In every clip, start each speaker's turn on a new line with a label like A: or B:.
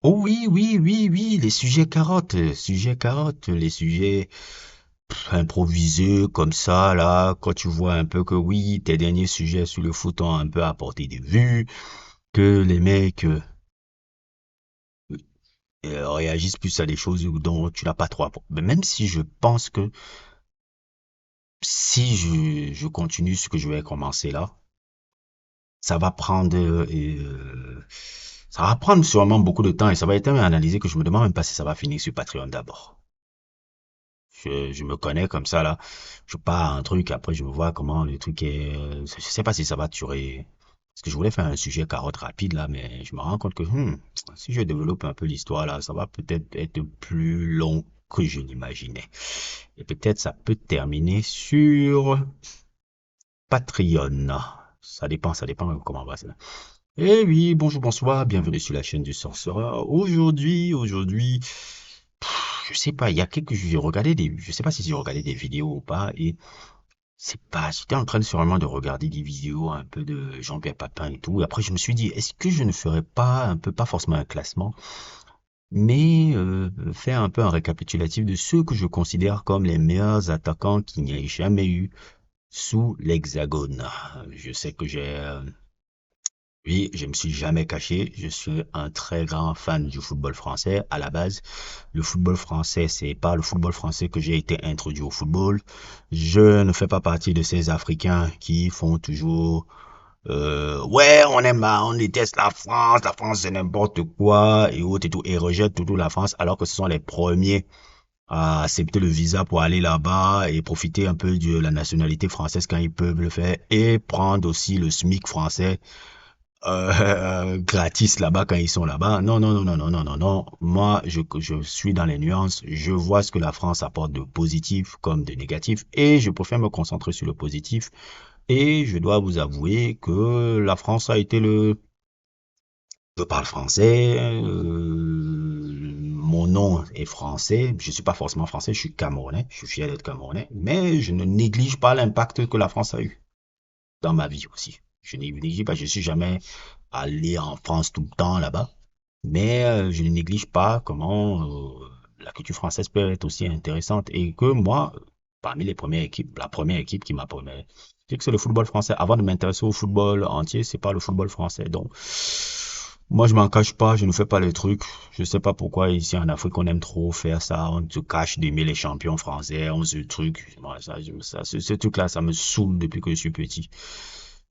A: Oh oui, oui, oui, oui, les sujets carottes, les sujets improvisés comme ça, là, quand tu vois un peu que oui, tes derniers sujets sur le foot ont un peu apporté des vues, que les mecs réagissent plus à des choses dont tu n'as pas trop appris. Mais même si je pense que si je continue ce que je vais commencer là, ça va prendre, ça va prendre sûrement beaucoup de temps et ça va être tellement analysé que je me demande même pas si ça va finir sur Patreon d'abord. Je me connais comme ça, là. Je pars un truc, après je me vois comment le truc est. Je sais pas si ça va durer. Parce que je voulais faire un sujet carotte rapide, là, mais je me rends compte que si je développe un peu l'histoire, là, ça va peut-être être plus long que je l'imaginais. Et peut-être ça peut terminer sur Patreon. Ça dépend comment on va ça. Eh oui, bonjour, bonsoir, bienvenue sur la chaîne du Sorcerer. Aujourd'hui, je sais pas, il y a quelques jours, j'ai regardé je sais pas si j'ai regardé des vidéos ou pas, et c'est pas, j'étais en train de sûrement de regarder des vidéos un peu de Jean-Pierre Papin et tout, et après je me suis dit, est-ce que je ne ferais pas un peu, pas forcément un classement, mais faire un peu un récapitulatif de ceux que je considère comme les meilleurs attaquants qu'il n'y ait jamais eu sous l'Hexagone. Je sais que oui, je me suis jamais caché. Je suis un très grand fan du football français. À la base, le football français, c'est pas le football français que j'ai été introduit au football. Je ne fais pas partie de ces Africains qui font toujours ouais, on aime, on déteste la France c'est n'importe quoi et autres et tout, et rejettent toujours la France, alors que ce sont les premiers à accepter le visa pour aller là-bas et profiter un peu de la nationalité française quand ils peuvent le faire et prendre aussi le SMIC français gratis là-bas quand ils sont là-bas. Non, non, non, non, non, non, non, non. Moi, je suis dans les nuances. Je vois ce que la France apporte de positif comme de négatif et je préfère me concentrer sur le positif. Et je dois vous avouer que la France a été le... Je parle français, mon nom est français, je suis pas forcément français, je suis camerounais, je suis fier d'être camerounais, mais je ne néglige pas l'impact que la France a eu dans ma vie aussi. Je ne néglige pas, je suis jamais allé en France tout le temps là-bas, mais je ne néglige pas comment la culture française peut être aussi intéressante et que moi, parmi les premières équipes, la première équipe qui m'a permis, c'est que c'est le football français. Avant de m'intéresser au football entier, c'est pas le football français. Donc, moi, je m'en cache pas, je ne fais pas les trucs. Je sais pas pourquoi ici en Afrique on aime trop faire ça. On se cache d'aimer les champions français, on se truc. Moi, ce truc-là, ça me saoule depuis que je suis petit.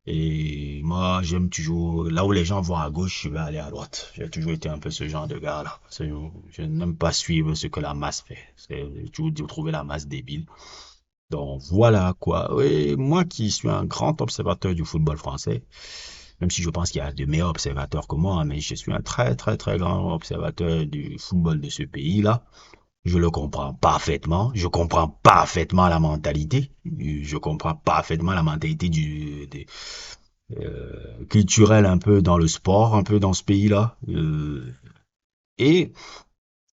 A: Et moi, j'aime toujours, là où les gens vont à gauche, je vais aller à droite. J'ai toujours été un peu ce genre de gars-là. Je n'aime pas suivre ce que la masse fait. C'est toujours trouver la masse débile. Donc voilà quoi. Et moi qui suis un grand observateur du football français, même si je pense qu'il y a de meilleurs observateurs que moi, mais je suis un très très très grand observateur du football de ce pays-là. Je le comprends parfaitement. Je comprends parfaitement la mentalité. Je comprends parfaitement la mentalité culturelle un peu dans le sport, un peu dans ce pays-là. Et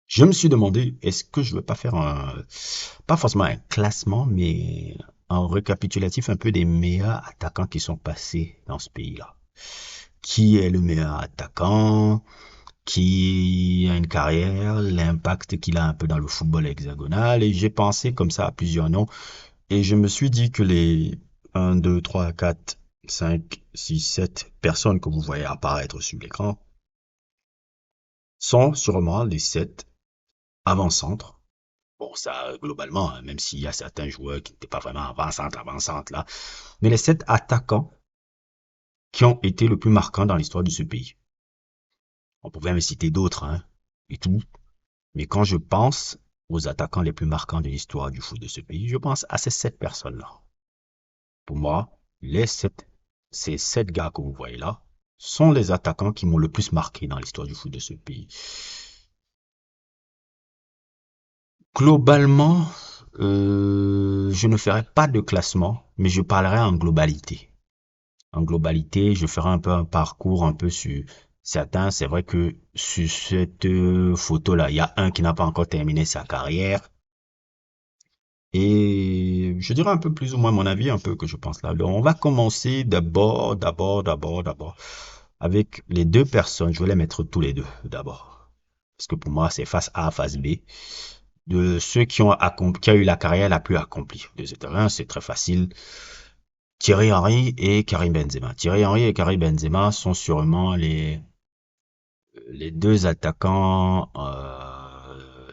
A: je me suis demandé, est-ce que je ne vais pas faire pas forcément un classement, mais un récapitulatif un peu des meilleurs attaquants qui sont passés dans ce pays-là. Qui est le meilleur attaquant? Qui a une carrière, l'impact qu'il a un peu dans le football hexagonal. Et j'ai pensé comme ça à plusieurs noms. Et je me suis dit que les 1, 2, 3, 4, 5, 6, 7 personnes que vous voyez apparaître sur l'écran sont sûrement les 7 avant-centres. Bon, ça, globalement, hein, même s'il y a certains joueurs qui n'étaient pas vraiment avant-centre là. Mais les 7 attaquants qui ont été le plus marquants dans l'histoire de ce pays. On pouvait me citer d'autres, hein, et tout. Mais quand je pense aux attaquants les plus marquants de l'histoire du foot de ce pays, je pense à ces 7 personnes-là. Pour moi, ces 7 gars que vous voyez là sont les attaquants qui m'ont le plus marqué dans l'histoire du foot de ce pays. Globalement, je ne ferai pas de classement, mais je parlerai en globalité. En globalité, je ferai un peu un parcours un peu sur certains. C'est vrai que sur cette photo-là, il y a un qui n'a pas encore terminé sa carrière. Et je dirais un peu plus ou moins mon avis, un peu que je pense là. Donc, on va commencer d'abord, avec les deux personnes. Je vais les mettre tous les deux d'abord. parce que pour moi, c'est face A, face B, de ceux qui ont eu la carrière la plus accomplie de ce terrain. C'est très facile. Thierry Henry et Karim Benzema. Thierry Henry et Karim Benzema sont sûrement les deux attaquants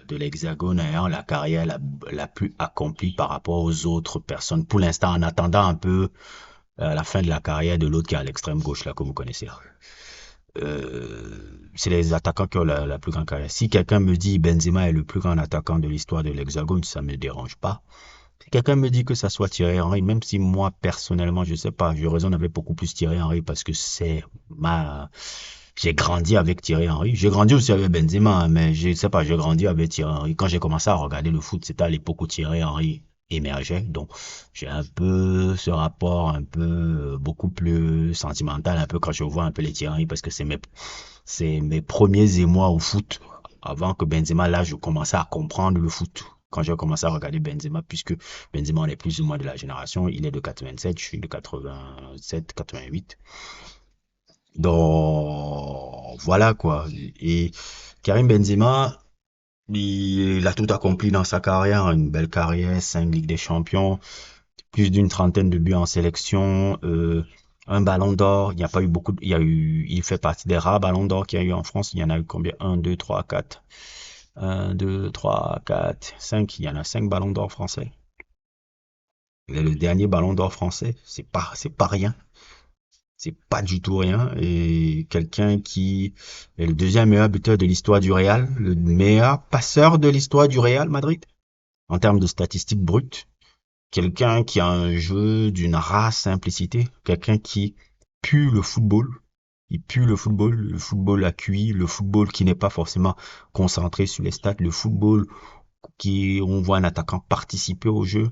A: de l'Hexagone ayant la carrière la plus accomplie par rapport aux autres personnes. Pour l'instant, en attendant un peu la fin de la carrière de l'autre qui est à l'extrême gauche, là, que vous connaissez. C'est les attaquants qui ont la plus grande carrière. Si quelqu'un me dit Benzema est le plus grand attaquant de l'histoire de l'Hexagone, ça me dérange pas. Si quelqu'un me dit que ça soit Thierry Henry, même si moi personnellement, je sais pas, je raisonne avec beaucoup plus Thierry Henry parce que j'ai grandi avec Thierry Henry. J'ai grandi aussi avec Benzema, hein, mais je sais pas, j'ai grandi avec Thierry Henry. Quand j'ai commencé à regarder le foot, c'était à l'époque où Thierry Henry émergeait. Donc, j'ai un peu ce rapport un peu beaucoup plus sentimental, un peu quand je vois un peu les Thierry Henry parce que c'est mes premiers émois au foot. Avant que Benzema, là, je commençais à comprendre le foot. Quand j'ai commencé à regarder Benzema, puisque Benzema, on est plus ou moins de la génération, il est de 87, je suis de 87, 88. Donc, voilà quoi. Et Karim Benzema, il a tout accompli dans sa carrière, une belle carrière, 5 Ligues des Champions, plus d'une trentaine de buts en sélection, un ballon d'or. Il n'y a pas eu beaucoup, il fait partie des rares ballons d'or qu'il y a eu en France. Il y en a eu combien? Un, 2, 3, 4. Un, 2, 3, 4, 5. Il y en a 5 ballons d'or français. Il est le dernier ballon d'or français. C'est pas rien. C'est pas du tout rien. Et quelqu'un qui est le deuxième meilleur buteur de l'histoire du Real, le meilleur passeur de l'histoire du Real Madrid, en termes de statistiques brutes. Quelqu'un qui a un jeu d'une rare simplicité. Quelqu'un qui pue le football. Il pue le football à QI, le football qui n'est pas forcément concentré sur les stats, le football qui, on voit un attaquant participer au jeu,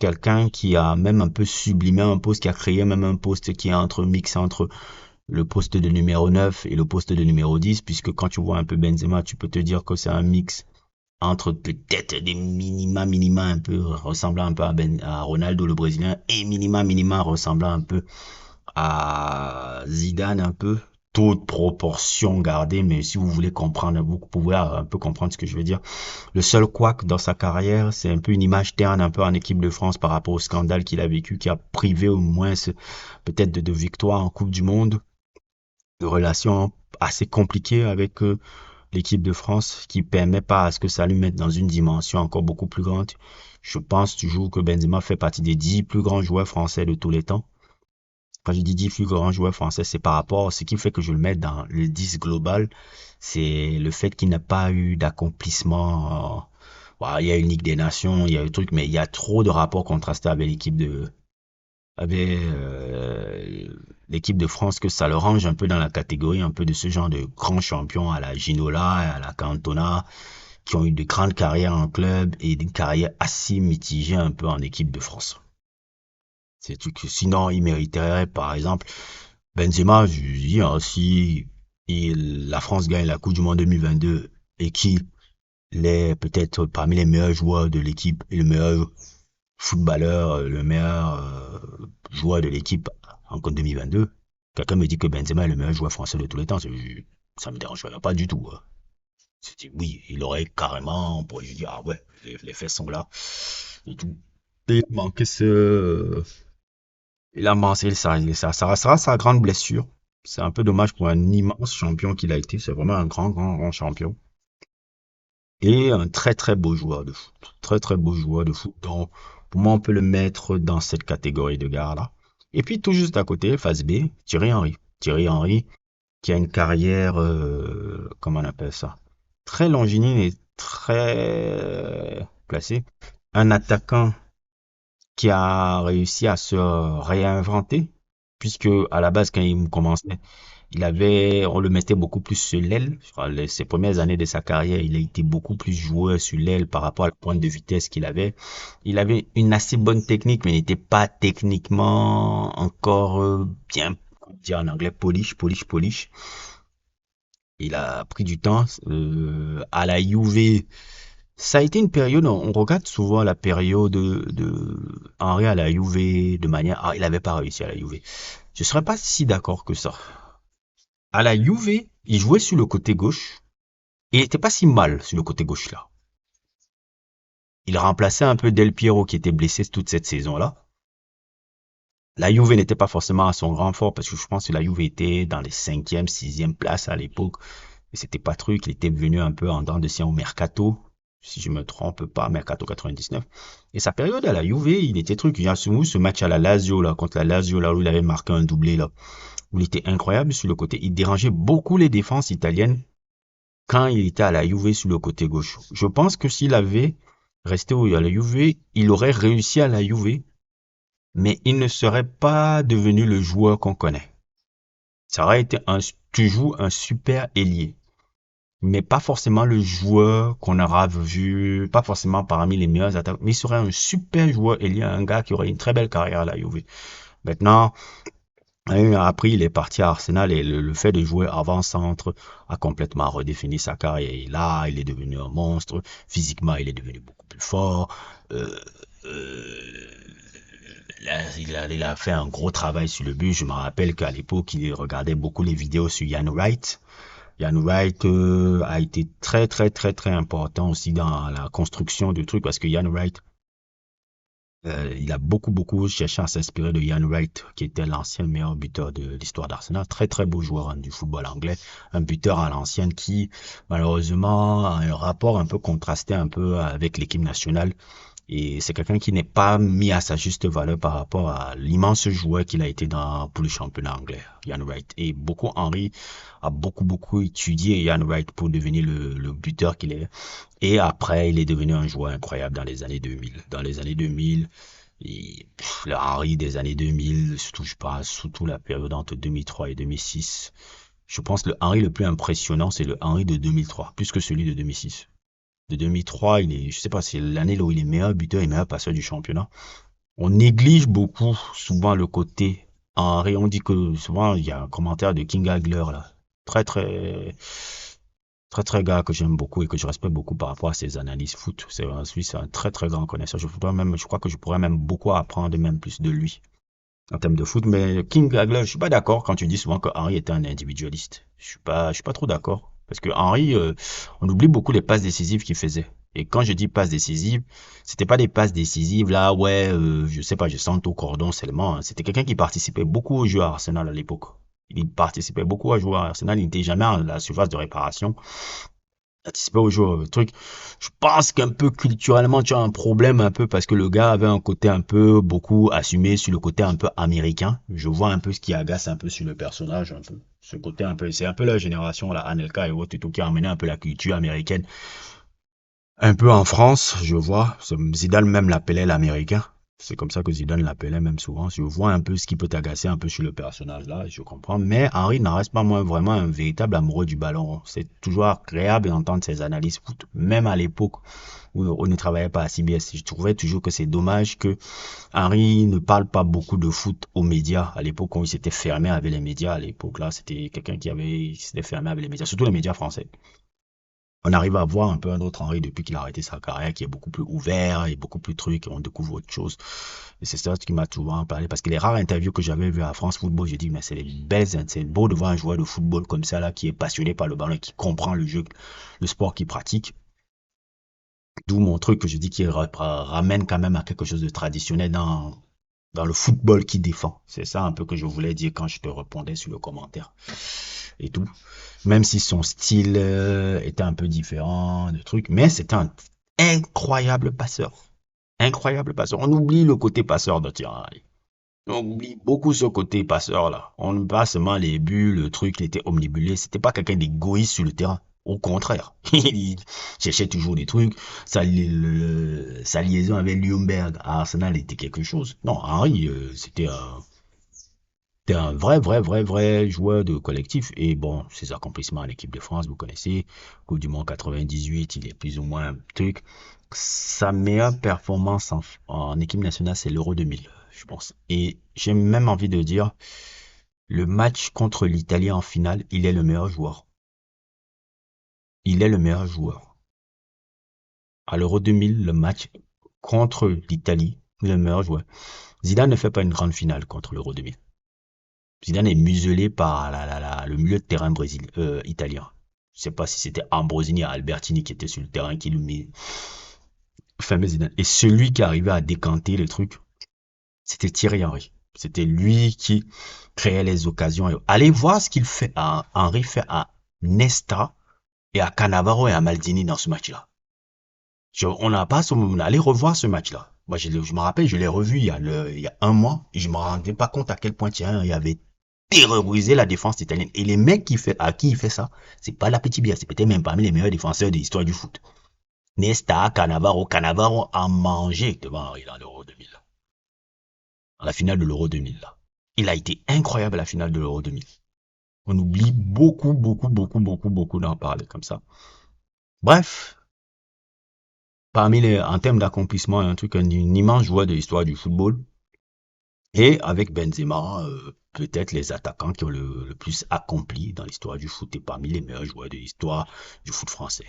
A: quelqu'un qui a même un peu sublimé un poste, qui a créé même un poste qui est mix entre le poste de numéro 9 et le poste de numéro 10, puisque quand tu vois un peu Benzema, tu peux te dire que c'est un mix entre peut-être des minima un peu ressemblant un peu à Ronaldo le Brésilien et minima ressemblant un peu à Zidane un peu, toute proportion gardée, mais si vous voulez comprendre, vous pouvez un peu comprendre ce que je veux dire. Le seul couac dans sa carrière, c'est un peu une image terne un peu en équipe de France par rapport au scandale qu'il a vécu, qui a privé au moins peut-être de victoires en Coupe du Monde, de relations assez compliquées avec l'équipe de France, qui permet pas à ce que ça lui mette dans une dimension encore beaucoup plus grande. Je pense toujours que Benzema fait partie des 10 plus grands joueurs français de tous les temps. Quand je dis 10 plus grands joueurs français, c'est par rapport à ce qui fait que je le mets dans le 10 global, c'est le fait qu'il n'a pas eu d'accomplissement. Il y a une Ligue des Nations, il y a le truc, mais il y a trop de rapports contrastés avec l'équipe de France que ça le range un peu dans la catégorie un peu de ce genre de grands champions à la Ginola, à la Cantona, qui ont eu de grandes carrières en club et des carrières assez mitigées un peu en équipe de France. C'est tout que sinon, il mériterait, par exemple, Benzema, je dis, hein, si la France gagne la Coupe du Monde 2022 et qu'il est peut-être parmi les meilleurs joueurs de l'équipe et le meilleur footballeur, le meilleur joueur de l'équipe en 2022, quelqu'un me dit que Benzema est le meilleur joueur français de tous les temps, ça me dérangerait pas du tout, hein. Oui, il aurait carrément, on pourrait dire, ah ouais, les faits sont là et tout. Il manquait il a mentionné ça restera sa grande blessure. C'est un peu dommage pour un immense champion qu'il a été. C'est vraiment un grand champion. Et un très très beau joueur de foot. Très très beau joueur de foot. Donc, pour moi, on peut le mettre dans cette catégorie de gars-là. Et puis, tout juste à côté, face B, Thierry Henry. Thierry Henry, qui a une carrière, comment on appelle ça? Très longiligne et très placée. Un attaquant qui a réussi à se réinventer, puisque à la base, quand il commençait, on le mettait beaucoup plus sur l'aile. Ses premières années de sa carrière, il a été beaucoup plus joueur sur l'aile par rapport à la pointe de vitesse qu'il avait. Il avait une assez bonne technique, mais il n'était pas techniquement encore bien, on dit en anglais, polish. Il a pris du temps. À la Juve, ça a été une période, on regarde souvent la période de Henry à la Juve de manière, il n'avait pas réussi à la Juve. Je serais pas si d'accord que ça. À la Juve, il jouait sur le côté gauche Il était pas si mal sur le côté gauche là. Il remplaçait un peu Del Piero qui était blessé toute cette saison-là. La Juve n'était pas forcément à son grand fort parce que je pense que la Juve était dans les cinquième, sixième places à l'époque. Et c'était pas truc. Il était venu un peu en dents de sien au Mercato, si je me trompe pas, Mercato 99. Et sa période à la Juve, il était truc. Il y a ce match à la Lazio là, contre la Lazio là où il avait marqué un doublé là, où il était incroyable sur le côté. Il dérangeait beaucoup les défenses italiennes quand il était à la Juve sur le côté gauche. Je pense que s'il avait resté à la Juve, il aurait réussi à la Juve, mais il ne serait pas devenu le joueur qu'on connaît. Ça aurait été toujours un super ailier, mais pas forcément le joueur qu'on aura vu, pas forcément parmi les meilleurs attaquants, mais il serait un super joueur ailier, un gars qui aurait une très belle carrière à la Juve. Maintenant, après, il est parti à Arsenal et le fait de jouer avant-centre a complètement redéfini sa carrière. Et là, il est devenu un monstre. Physiquement, il est devenu beaucoup plus fort. Euh, euh, il a fait un gros travail sur le but. Je me rappelle qu'à l'époque, il regardait beaucoup les vidéos sur Ian Wright. Ian Wright a été très, très, très, très important aussi dans la construction du truc parce que Ian Wright il a beaucoup, beaucoup cherché à s'inspirer de Ian Wright, qui était l'ancien meilleur buteur de l'histoire d'Arsenal. Très, très beau joueur hein, du football anglais. Un buteur à l'ancienne qui, malheureusement, a un rapport un peu contrasté un peu avec l'équipe nationale. Et c'est quelqu'un qui n'est pas mis à sa juste valeur par rapport à l'immense joueur qu'il a été pour le championnat anglais, Ian Wright. Et beaucoup, Henry a beaucoup, beaucoup étudié Ian Wright pour devenir le buteur qu'il est. Et après, il est devenu un joueur incroyable dans les années 2000. Dans les années 2000, le Henry des années 2000, surtout, je pense, surtout la période entre 2003 et 2006. Je pense que le Henry le plus impressionnant, c'est le Henry de 2003, plus que celui de 2006. De 2003, je sais pas, c'est l'année où il est meilleur buteur et meilleur passeur du championnat. On néglige beaucoup, souvent, le côté Henry. On dit que souvent, il y a un commentaire de King Hagler, là. Très, très, très, très gars que j'aime beaucoup et que je respecte beaucoup par rapport à ses analyses foot. C'est un Suisse, un très, très grand connaisseur. Je crois que je pourrais même beaucoup apprendre, même plus de lui en termes de foot. Mais King Hagler, je suis pas d'accord quand tu dis souvent que Henry était un individualiste. Je suis pas trop d'accord. Parce que Henry, on oublie beaucoup les passes décisives qu'il faisait. Et quand je dis passes décisives, c'était pas des passes décisives là, ouais, je sais pas, je sens au cordon seulement. Hein. C'était quelqu'un qui participait beaucoup au jeu à Arsenal à l'époque. Il participait beaucoup à jouer à Arsenal, il n'était jamais à la surface de réparation. Participait au jeu, truc. Je pense qu'un peu culturellement, tu as un problème un peu parce que le gars avait un côté un peu beaucoup assumé sur le côté un peu américain. Je vois un peu ce qui agace un peu sur le personnage, un peu. Ce côté un peu, c'est un peu la génération, la Anelka et autres, et tout, qui a amené un peu la culture américaine. Un peu en France, je vois. Zidane même l'appelait l'américain. C'est comme ça que Zidane l'appelait même souvent. Je vois un peu ce qui peut t'agacer un peu sur le personnage là, je comprends. Mais Henry n'en reste pas moins vraiment un véritable amoureux du ballon. C'est toujours agréable d'entendre ses analyses foot, même à l'époque où on ne travaillait pas à CBS. Je trouvais toujours que c'est dommage que Henry ne parle pas beaucoup de foot aux médias. À l'époque où il s'était fermé avec les médias, à l'époque là, c'était quelqu'un qui s'était fermé avec les médias, surtout les médias français. On arrive à voir un peu un autre Henry depuis qu'il a arrêté sa carrière, qui est beaucoup plus ouvert et beaucoup plus truc, et on découvre autre chose. Et c'est ça qui m'a souvent parlé, parce que les rares interviews que j'avais vues à France Football, j'ai dit, mais c'est les belles, c'est beau de voir un joueur de football comme ça, là, qui est passionné par le ballon et qui comprend le jeu, le sport qu'il pratique. D'où mon truc que je dis qui ramène quand même à quelque chose de traditionnel dans le football qu'il défend. C'est ça un peu que je voulais dire quand je te répondais sur le commentaire et tout. Même si son style était un peu différent, de trucs, mais c'était un incroyable passeur. Incroyable passeur. On oublie le côté passeur de Thierry. On oublie beaucoup ce côté passeur là. On ne pas seulement les buts, le truc, il était omnibulé. C'était pas quelqu'un d'égoïste sur le terrain. Au contraire, il cherchait toujours des trucs. Sa liaison avec Ljungberg à Arsenal était quelque chose. Non, Henry, c'était un vrai, vrai, vrai, vrai joueur de collectif. Et bon, ses accomplissements à l'équipe de France, vous connaissez. Coupe du Monde 98, il est plus ou moins un truc. Sa meilleure performance en équipe nationale, c'est l'Euro 2000, je pense. Et j'ai même envie de dire, le match contre l'Italie en finale, il est le meilleur joueur. Il est le meilleur joueur. À l'Euro 2000, le match contre l'Italie, il est le meilleur joueur. Zidane ne fait pas une grande finale contre l'Euro 2000. Zidane est muselé par le milieu de terrain italien. Je sais pas si c'était Ambrosini et Albertini qui étaient sur le terrain qui lui mit fameux Zidane. Et celui qui arrivait à décanter le truc, c'était Thierry Henry. C'était lui qui créait les occasions. Allez voir ce qu'il fait à Henry fait à Nesta et à Cannavaro et à Maldini dans ce match-là. On n'a pas ce moment. Allez revoir ce match-là. Moi, je me rappelle, je l'ai revu il y a un mois et je me rendais pas compte à quel point Thierry Henry avait terrorisé la défense italienne. Et les mecs à qui il fait ça, c'est pas la petite bière, c'est peut-être même parmi les meilleurs défenseurs de l'histoire du foot. Nesta, Cannavaro a mangé devant Henry dans l'Euro 2000. À la finale de l'Euro 2000, là. Il a été incroyable à la finale de l'Euro 2000. On oublie beaucoup d'en parler comme ça. Bref, en termes d'accomplissement, un immense joueur de l'histoire du football. Et avec Benzema, peut-être les attaquants qui ont le plus accompli dans l'histoire du foot et parmi les meilleurs joueurs de l'histoire du foot français.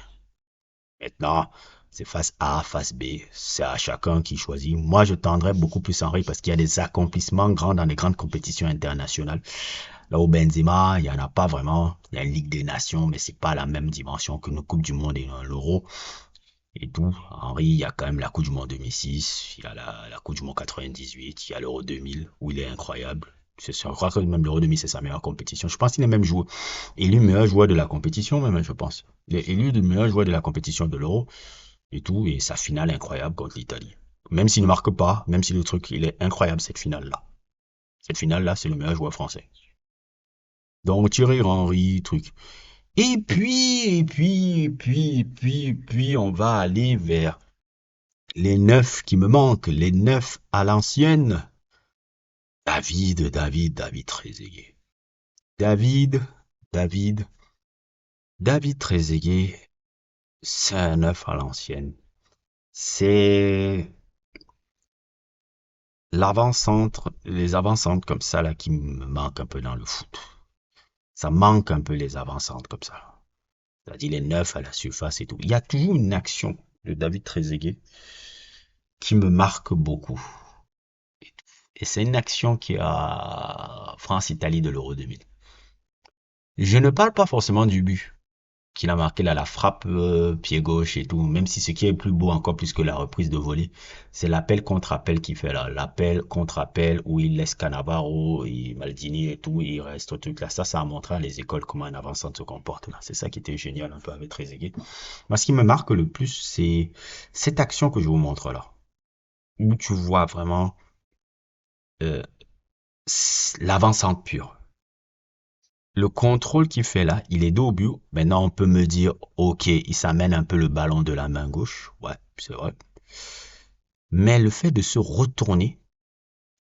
A: Maintenant, c'est face A, face B, c'est à chacun qui choisit. Moi, je tendrais beaucoup plus Henry parce qu'il y a des accomplissements grands dans les grandes compétitions internationales. Là où Benzema, il n'y en a pas vraiment. Il y a une Ligue des Nations, mais c'est pas la même dimension que nos Coupes du Monde et l'Euro et tout. Henry, il y a quand même la Coupe du Monde 2006, il y a la Coupe du Monde 98, il y a l'Euro 2000 où il est incroyable. Je crois que même l'Euro 2000 c'est sa meilleure compétition. Je pense qu'il est même élu meilleur joueur de la compétition même, je pense. Il est élu le meilleur joueur de la compétition de l'Euro et tout, et sa finale incroyable contre l'Italie. Même s'il ne marque pas, même si le truc, il est incroyable cette finale-là. Cette finale-là, c'est le meilleur joueur français. Donc Thierry Henry, truc. Et puis, on va aller vers les neufs qui me manquent, les neufs à l'ancienne. David Trezeguet. David, David, David Trezeguet, c'est un neuf à l'ancienne. C'est l'avant-centre, les avant-centres comme ça là qui me manquent un peu dans le foot. Ça manque un peu les avant-centres comme ça. C'est-à-dire les neufs à la surface et tout. Il y a toujours une action de David Trezeguet qui me marque beaucoup. Et c'est une action qui est à France-Italie de l'Euro 2000. Je ne parle pas forcément du but qu'il a marqué là, la frappe pied gauche et tout, même si ce qui est plus beau encore plus que la reprise de volée, c'est l'appel contre appel qu'il fait là, l'appel contre appel où il laisse Cannavaro et Maldini et tout, et il reste au truc là. Ça a montré à les écoles comment un avançant se comporte là. C'est ça qui était génial un peu avec Trezeguet. Moi, ce qui me marque le plus, c'est cette action que je vous montre là, où tu vois vraiment euh, l'avant-centre pur. Le contrôle qu'il fait là, il est dos au but. Maintenant, on peut me dire, ok, il s'amène un peu le ballon de la main gauche. Ouais, c'est vrai. Mais le fait de se retourner,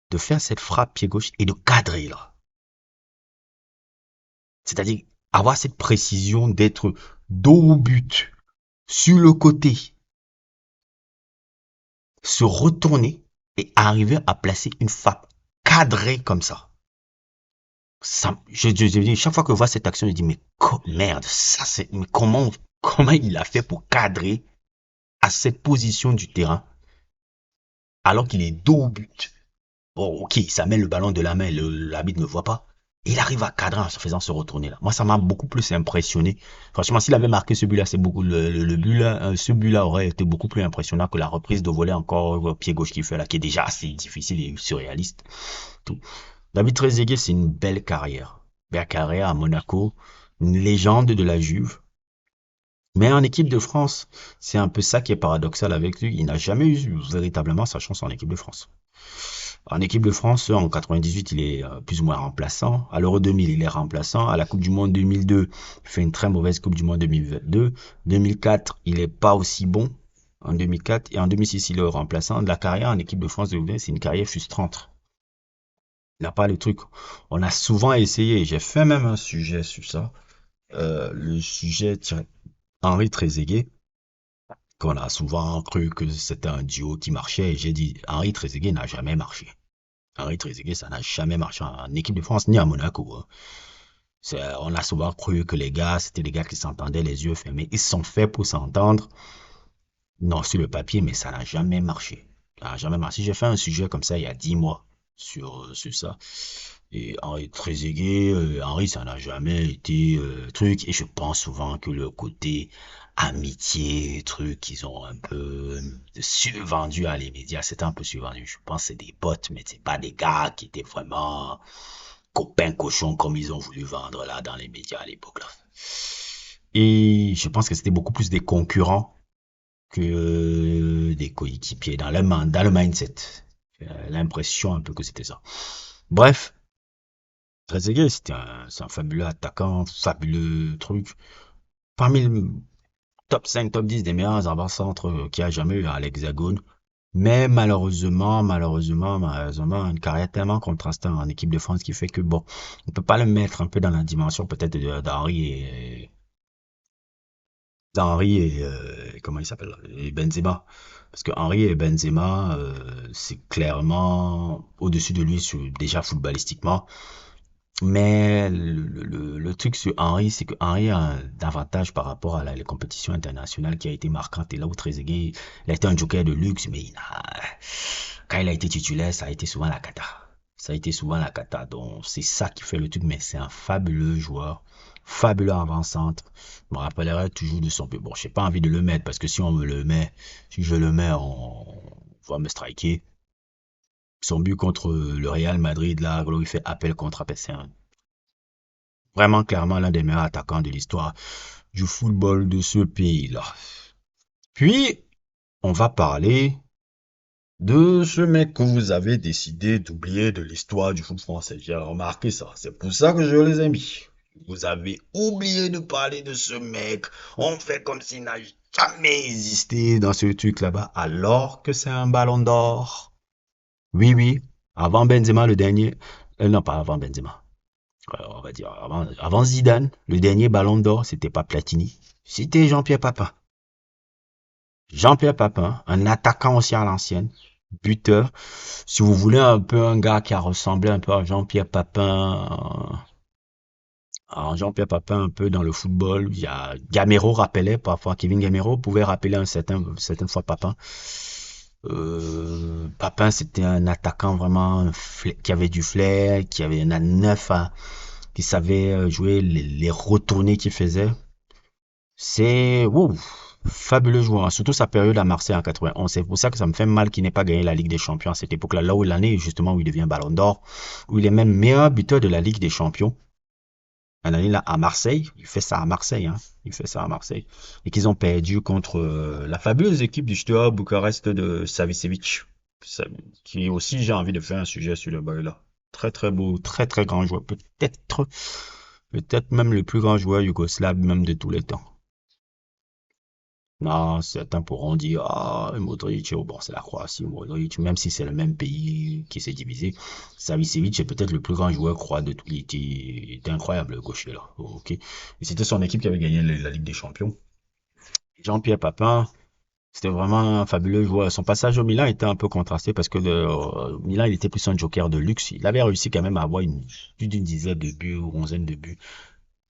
A: de faire cette frappe pied gauche et de cadrer là. C'est-à-dire avoir cette précision d'être dos au but, sur le côté, se retourner et arriver à placer une frappe cadrée comme ça. Chaque fois que je vois cette action, je dis, mais merde, mais comment il a fait pour cadrer à cette position du terrain alors qu'il est dos au but? Bon, ok, ça met le ballon de la main, l'arbitre ne voit pas. Il arrive à cadrer en se faisant se retourner là. Moi, ça m'a beaucoup plus impressionné. Franchement, s'il avait marqué ce but-là, c'est beaucoup le but là, ce but-là aurait été beaucoup plus impressionnant que la reprise de volée encore pied gauche qu'il fait là, qui est déjà assez difficile et surréaliste. Tout. David Trezeguet, c'est une belle carrière. Belle carrière à Monaco, une légende de la Juve. Mais en équipe de France, c'est un peu ça qui est paradoxal avec lui. Il n'a jamais eu véritablement sa chance en équipe de France. En équipe de France, en 98, il est plus ou moins remplaçant. À l'Euro 2000, il est remplaçant. À la Coupe du Monde 2002, il fait une très mauvaise Coupe du Monde 2022. 2004, il est pas aussi bon en 2004. Et en 2006, il est remplaçant. La carrière en équipe de France, c'est une carrière frustrante. Il n'a pas le truc. On a souvent essayé. J'ai fait même un sujet sur ça. Le sujet Henry Trezeguet, qu'on a souvent cru que c'était un duo qui marchait. Et j'ai dit, Henry Trezeguet n'a jamais marché. Henry Trezeguet, ça n'a jamais marché en équipe de France ni à Monaco. Hein. On a souvent cru que les gars, c'était des gars qui s'entendaient les yeux fermés. Ils sont faits pour s'entendre. Non, sur le papier, mais ça n'a jamais marché. Ça n'a jamais marché. J'ai fait un sujet comme ça il y a 10 mois sur ça. Et Henri Trezeguet, Henri, ça n'a jamais été truc. Et je pense souvent que le côté amitié, truc, ils ont un peu survendu à les médias. C'était un peu survendu. Je pense que c'est des bots, mais c'est pas des gars qui étaient vraiment copains cochons comme ils ont voulu vendre là dans les médias à l'époque là. Et je pense que c'était beaucoup plus des concurrents que des coéquipiers dans le mindset. J'ai l'impression un peu que c'était ça. Bref, Trezeguet, c'est un fabuleux attaquant, fabuleux truc. Parmi le top 5, top 10 des meilleurs avant-centres qu'il y a jamais eu à l'Hexagone. Mais malheureusement, une carrière tellement contrastée en équipe de France qui fait que bon, on peut pas le mettre un peu dans la dimension peut-être d'Henri et comment il s'appelle et Benzema. Parce que Henri et Benzema, c'est clairement au-dessus de lui déjà footballistiquement. Mais le truc sur Henry, c'est que Henry a un avantage par rapport à les compétitions internationales qui a été marquante. Et là où Trezeguet, il a été un joker de luxe, mais quand il a été titulaire, ça a été souvent la cata. Ça a été souvent la cata. Donc, c'est ça qui fait le truc, mais c'est un fabuleux joueur, fabuleux avant-centre. Je me rappellerai toujours de son but. Bon, j'ai pas envie de le mettre parce que si on me le met, si je le mets, on va me striker. Son but contre le Real Madrid, là, où il fait appel contre appel, c'est vraiment clairement l'un des meilleurs attaquants de l'histoire du football de ce pays-là. Puis, on va parler de ce mec que vous avez décidé d'oublier de l'histoire du foot français. J'ai remarqué ça. C'est pour ça que je les ai mis. Vous avez oublié de parler de ce mec. On fait comme s'il n'a jamais existé dans ce truc là-bas, alors que c'est un ballon d'or. Oui, oui. Avant Benzema, le dernier. Non, pas avant Benzema. On va dire, avant Zidane, le dernier ballon d'or, c'était pas Platini, c'était Jean-Pierre Papin. Jean-Pierre Papin, un attaquant aussi à l'ancienne, buteur. Si vous voulez un peu un gars qui a ressemblé un peu à Jean-Pierre Papin un peu dans le football, il y a Gamero rappelait parfois, Kevin Gamero pouvait rappeler certaines fois Papin. Papin, c'était un attaquant vraiment qui avait du flair, qui avait un neuf, qui savait jouer les retournées qu'il faisait. C'est fabuleux joueur, surtout sa période à Marseille en 91. C'est pour ça que ça me fait mal qu'il n'ait pas gagné la Ligue des Champions à cette époque-là, là où l'année justement où il devient Ballon d'Or, où il est même meilleur buteur de la Ligue des Champions. Un année là à Marseille, il fait ça à Marseille, hein. Il fait ça à Marseille. Et qu'ils ont perdu contre la fabuleuse équipe du Steaua Bucarest de Savicevic. Qui aussi, j'ai envie de faire un sujet sur le bail là. Très très beau, très très grand joueur. Peut-être même le plus grand joueur yougoslave même de tous les temps. Non, certains pourront dire, ah, Modric, oh, bon, c'est la Croatie, Modric, même si c'est le même pays qui s'est divisé. Savicevic est peut-être le plus grand joueur croate de tout. Il était incroyable, le gaucher, là. Oh, ok. Et c'était son équipe qui avait gagné la Ligue des Champions. Jean-Pierre Papin, c'était vraiment un fabuleux joueur. Son passage au Milan était un peu contrasté parce que Milan, il était plus un joker de luxe. Il avait réussi quand même à avoir plus d'une dizaine de buts ou onzaine de buts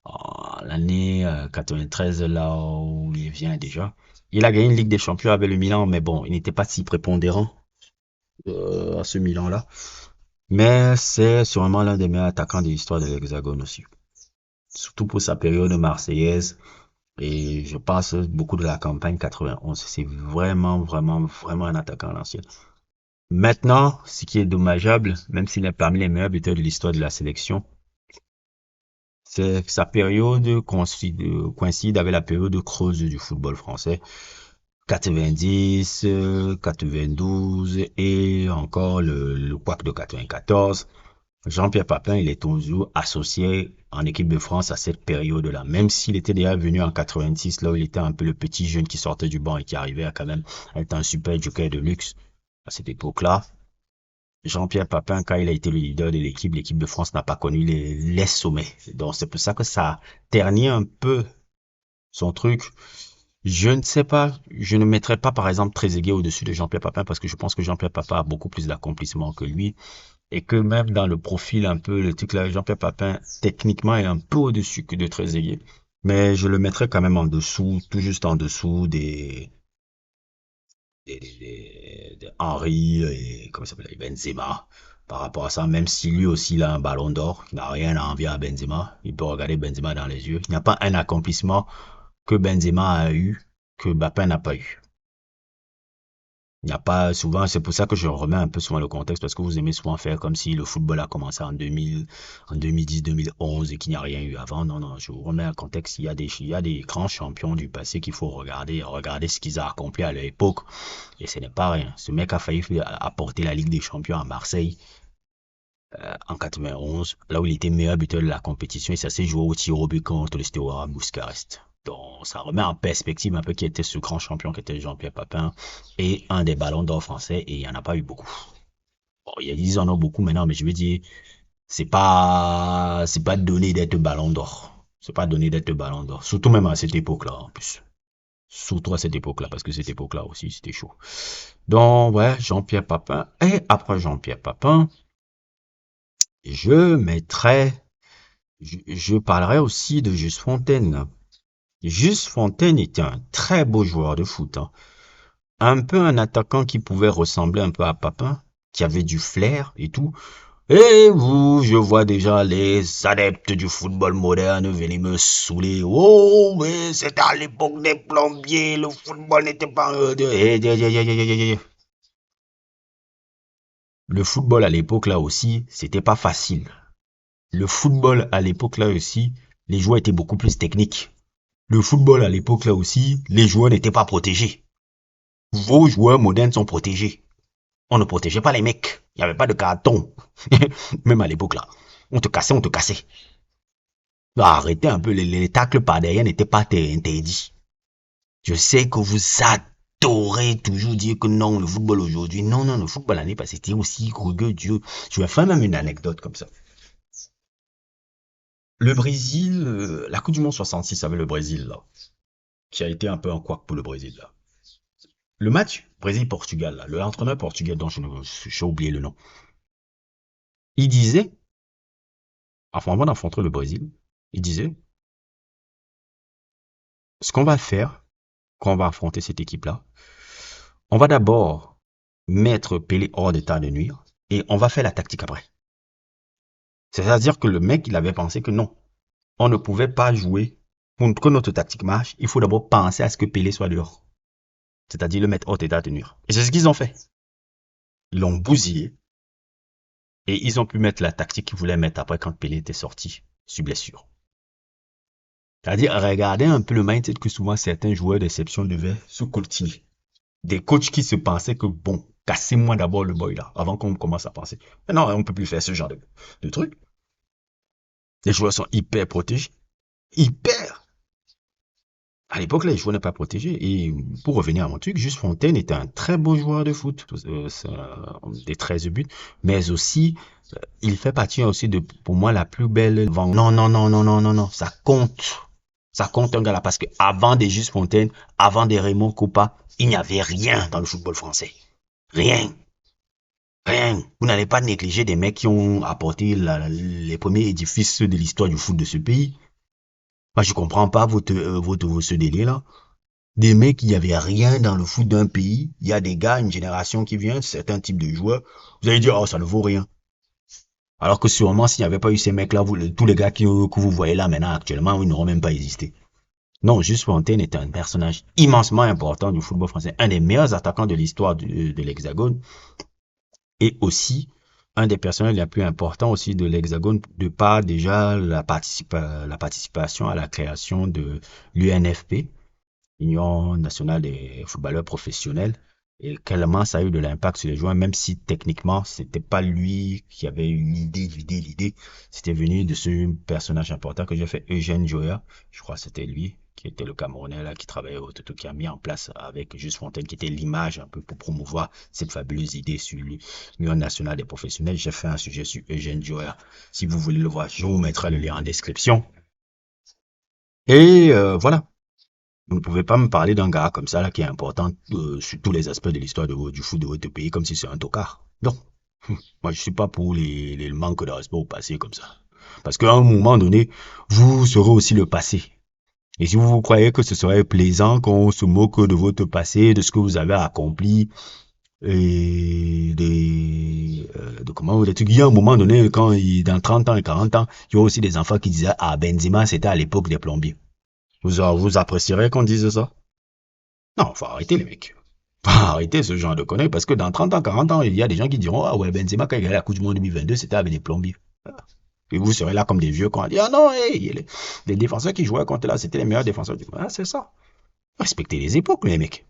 A: en l'année 93, là où il vient déjà. Il a gagné une Ligue des Champions avec le Milan, mais bon, il n'était pas si prépondérant à ce Milan-là. Mais c'est sûrement l'un des meilleurs attaquants de l'histoire de l'Hexagone aussi. Surtout pour sa période marseillaise. Et je passe beaucoup de la campagne 91. C'est vraiment, vraiment, vraiment un attaquant à l'ancienne. Maintenant, ce qui est dommageable, même s'il est parmi les meilleurs buteurs de l'histoire de la sélection, c'est que sa période coïncide avec la période creuse du football français. 90, 92 et encore le couac de 94. Jean-Pierre Papin, il est toujours associé en équipe de France à cette période-là. Même s'il était déjà venu en 86, là où il était un peu le petit jeune qui sortait du banc et qui arrivait à quand même être un super joker de luxe à cette époque-là. Jean-Pierre Papin, quand il a été le leader de l'équipe de France n'a pas connu les sommets. Donc c'est pour ça que ça ternit un peu son truc. Je ne sais pas, je ne mettrai pas par exemple Trezeguet au-dessus de Jean-Pierre Papin parce que je pense que Jean-Pierre Papin a beaucoup plus d'accomplissement que lui et que même dans le profil un peu, le truc là, Jean-Pierre Papin techniquement est un peu au-dessus que de Trezeguet. Mais je le mettrai quand même en dessous, tout juste en dessous des Henry et comment ça s'appelle, Benzema. par rapport à ça, même si lui aussi il a un ballon d'or, il n'a rien à envier à Benzema, il peut regarder Benzema dans les yeux. Il n'y a pas un accomplissement que Benzema a eu que Mbappé n'a pas eu. Il n'y a pas souvent, c'est pour ça que je remets un peu souvent le contexte, parce que vous aimez souvent faire comme si le football a commencé en 2000, en 2010, 2011 et qu'il n'y a rien eu avant. Non, non, je vous remets un contexte. Il y a des grands champions du passé qu'il faut regarder, regarder ce qu'ils ont accompli à leur époque. Et ce n'est pas rien. Ce mec a failli apporter la Ligue des Champions à Marseille en 91, là où il était meilleur buteur de la compétition, et ça s'est joué au tir au but contre le Steaua Bucarest. Donc, ça remet en perspective un peu qui était ce grand champion qui était Jean-Pierre Papin et un des ballons d'or français, et il n'y en a pas eu beaucoup. Bon, ils en ont beaucoup maintenant, mais je veux dire, c'est pas donné d'être ballon d'or. C'est pas donné d'être ballon d'or. Surtout même à cette époque-là, en plus. Surtout à cette époque-là, parce que cette époque-là aussi, c'était chaud. Donc, ouais, Jean-Pierre Papin. Et après Jean-Pierre Papin, je mettrais, je parlerai aussi de Juste Fontaine. Juste Fontaine était un très beau joueur de foot, hein. Un peu un attaquant qui pouvait ressembler un peu à Papin, qui avait du flair et tout. Et vous, je vois déjà les adeptes du football moderne venir me saouler. Oh, mais c'était à l'époque des plombiers, le football n'était pas... Le football à l'époque là aussi, c'était pas facile. Le football à l'époque là aussi, les joueurs étaient beaucoup plus techniques. Le football à l'époque là aussi, les joueurs n'étaient pas protégés. Vos joueurs modernes sont protégés. On ne protégeait pas les mecs. Il n'y avait pas de carton. Même à l'époque là. On te cassait, on te cassait. Arrêtez un peu, les tacles par derrière n'étaient pas interdits. Je sais que vous adorez toujours dire que non, le football aujourd'hui. Non, non, le football l'année passée, c'était aussi rugueux, Dieu. Je vais faire même une anecdote comme ça. Le Brésil, la Coupe du Monde 66 avec le Brésil, là, qui a été un peu un couac pour le Brésil, là. Le match Brésil-Portugal, là, l'entraîneur portugais dont j'ai oublié le nom, il disait, enfin, avant d'affronter le Brésil, il disait, ce qu'on va faire quand on va affronter cette équipe-là, on va d'abord mettre Pelé hors d'état de nuire et on va faire la tactique après. C'est-à-dire que le mec, il avait pensé que non, on ne pouvait pas jouer. Pour que notre tactique marche, il faut d'abord penser à ce que Pelé soit dehors. C'est-à-dire le mettre hors d'état de nuire. Et c'est ce qu'ils ont fait. Ils l'ont bousillé. Et ils ont pu mettre la tactique qu'ils voulaient mettre après quand Pelé était sorti, sur blessure. C'est-à-dire, regardez un peu le mindset que souvent certains joueurs d'exception devaient se coltiner. Des coachs qui se pensaient que, bon, cassez-moi d'abord le boy là, avant qu'on commence à penser. Mais non, on peut plus faire ce genre de truc. Les joueurs sont hyper protégés. Hyper. À l'époque, là, les joueurs n'étaient pas protégés. Et pour revenir à mon truc, Juste Fontaine était un très beau joueur de foot. Des 13 buts. Mais aussi, il fait partie aussi de, pour moi, la plus belle vente. Non, non, non, non, non, non, non. Ça compte. Ça compte un gars là. Parce que avant des Juste Fontaine, avant des Raymond Kopa, il n'y avait rien dans le football français. Rien. Rien. Vous n'allez pas négliger des mecs qui ont apporté les premiers édifices de l'histoire du foot de ce pays. Moi, je comprends pas ce délire-là. Des mecs, il n'y avait rien dans le foot d'un pays. Il y a des gars, une génération qui vient, certains types de joueurs. Vous allez dire, oh, ça ne vaut rien. Alors que sûrement, s'il n'y avait pas eu ces mecs-là, tous les gars que vous voyez là maintenant actuellement, ils n'auront même pas existé. Non, Juste Fontaine est un personnage immensement important du football français. Un des meilleurs attaquants de l'histoire de l'Hexagone. Et aussi, un des personnages les plus importants aussi de l'Hexagone, de par déjà la participation à la création de l'UNFP, Union nationale des footballeurs professionnels, et quellement ça a eu de l'impact sur les joueurs, même si techniquement, c'était pas lui qui avait eu l'idée, c'était venu de ce personnage important que j'ai fait, Eugène Joya, je crois que c'était lui, qui était le Camerounais là, qui travaillait au Toto, qui a mis en place avec Juste Fontaine, qui était l'image un peu pour promouvoir cette fabuleuse idée sur l'Union nationale des professionnels. J'ai fait un sujet sur Eugène Joya. Si vous voulez le voir, je vous mettrai le lien en description. Et voilà. Vous ne pouvez pas me parler d'un gars comme ça là qui est important sur tous les aspects de l'histoire du foot de votre pays comme si c'est un tocard. Non. Moi, je suis pas pour les manques de respect au passé comme ça. Parce qu'à un moment donné, vous serez aussi le passé. Et si vous croyez que ce serait plaisant qu'on se moque de votre passé, de ce que vous avez accompli, et des trucs. Il y a un moment donné, dans 30 ans et 40 ans, il y a aussi des enfants qui disaient, ah, Benzema, c'était à l'époque des plombiers. Vous apprécierez qu'on dise ça? Non, faut arrêter les mecs. Faut arrêter ce genre de conneries parce que dans 30 ans, 40 ans, il y a des gens qui diront, ah ouais, Benzema, quand il a gagné la Coupe du Monde 2022, c'était avec des plombiers. Et vous serez là comme des vieux quand on dit, ah non, hey, les défenseurs qui jouaient contre là, c'était les meilleurs défenseurs du monde. Ah, c'est ça. Respectez les époques, les mecs.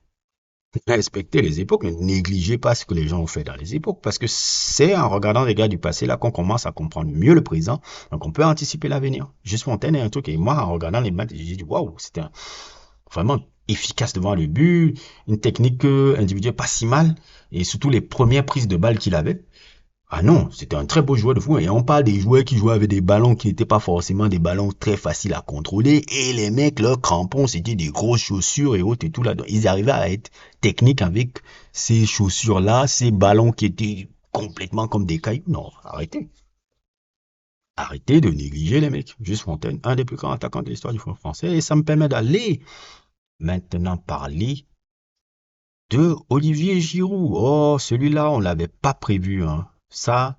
A: Respectez les époques, ne négligez pas ce que les gens ont fait dans les époques, parce que c'est en regardant les gars du passé là qu'on commence à comprendre mieux le présent, donc on peut anticiper l'avenir. Juste Fontaine est un truc, et moi en regardant les matchs, j'ai dit waouh, c'était vraiment efficace devant le but, une technique individuelle pas si mal, et surtout les premières prises de balles qu'il avait. Ah non, c'était un très beau joueur de foot. Et on parle des joueurs qui jouaient avec des ballons qui n'étaient pas forcément des ballons très faciles à contrôler. Et les mecs, leurs crampons, c'était des grosses chaussures et autres et tout là. Donc, ils arrivaient à être techniques avec ces chaussures-là, ces ballons qui étaient complètement comme des cailloux. Non, arrêtez. Arrêtez de négliger les mecs. Juste Fontaine, un des plus grands attaquants de l'histoire du foot français. Et ça me permet d'aller maintenant parler de Olivier Giroud. Oh, celui-là, on l'avait pas prévu, hein. Ça,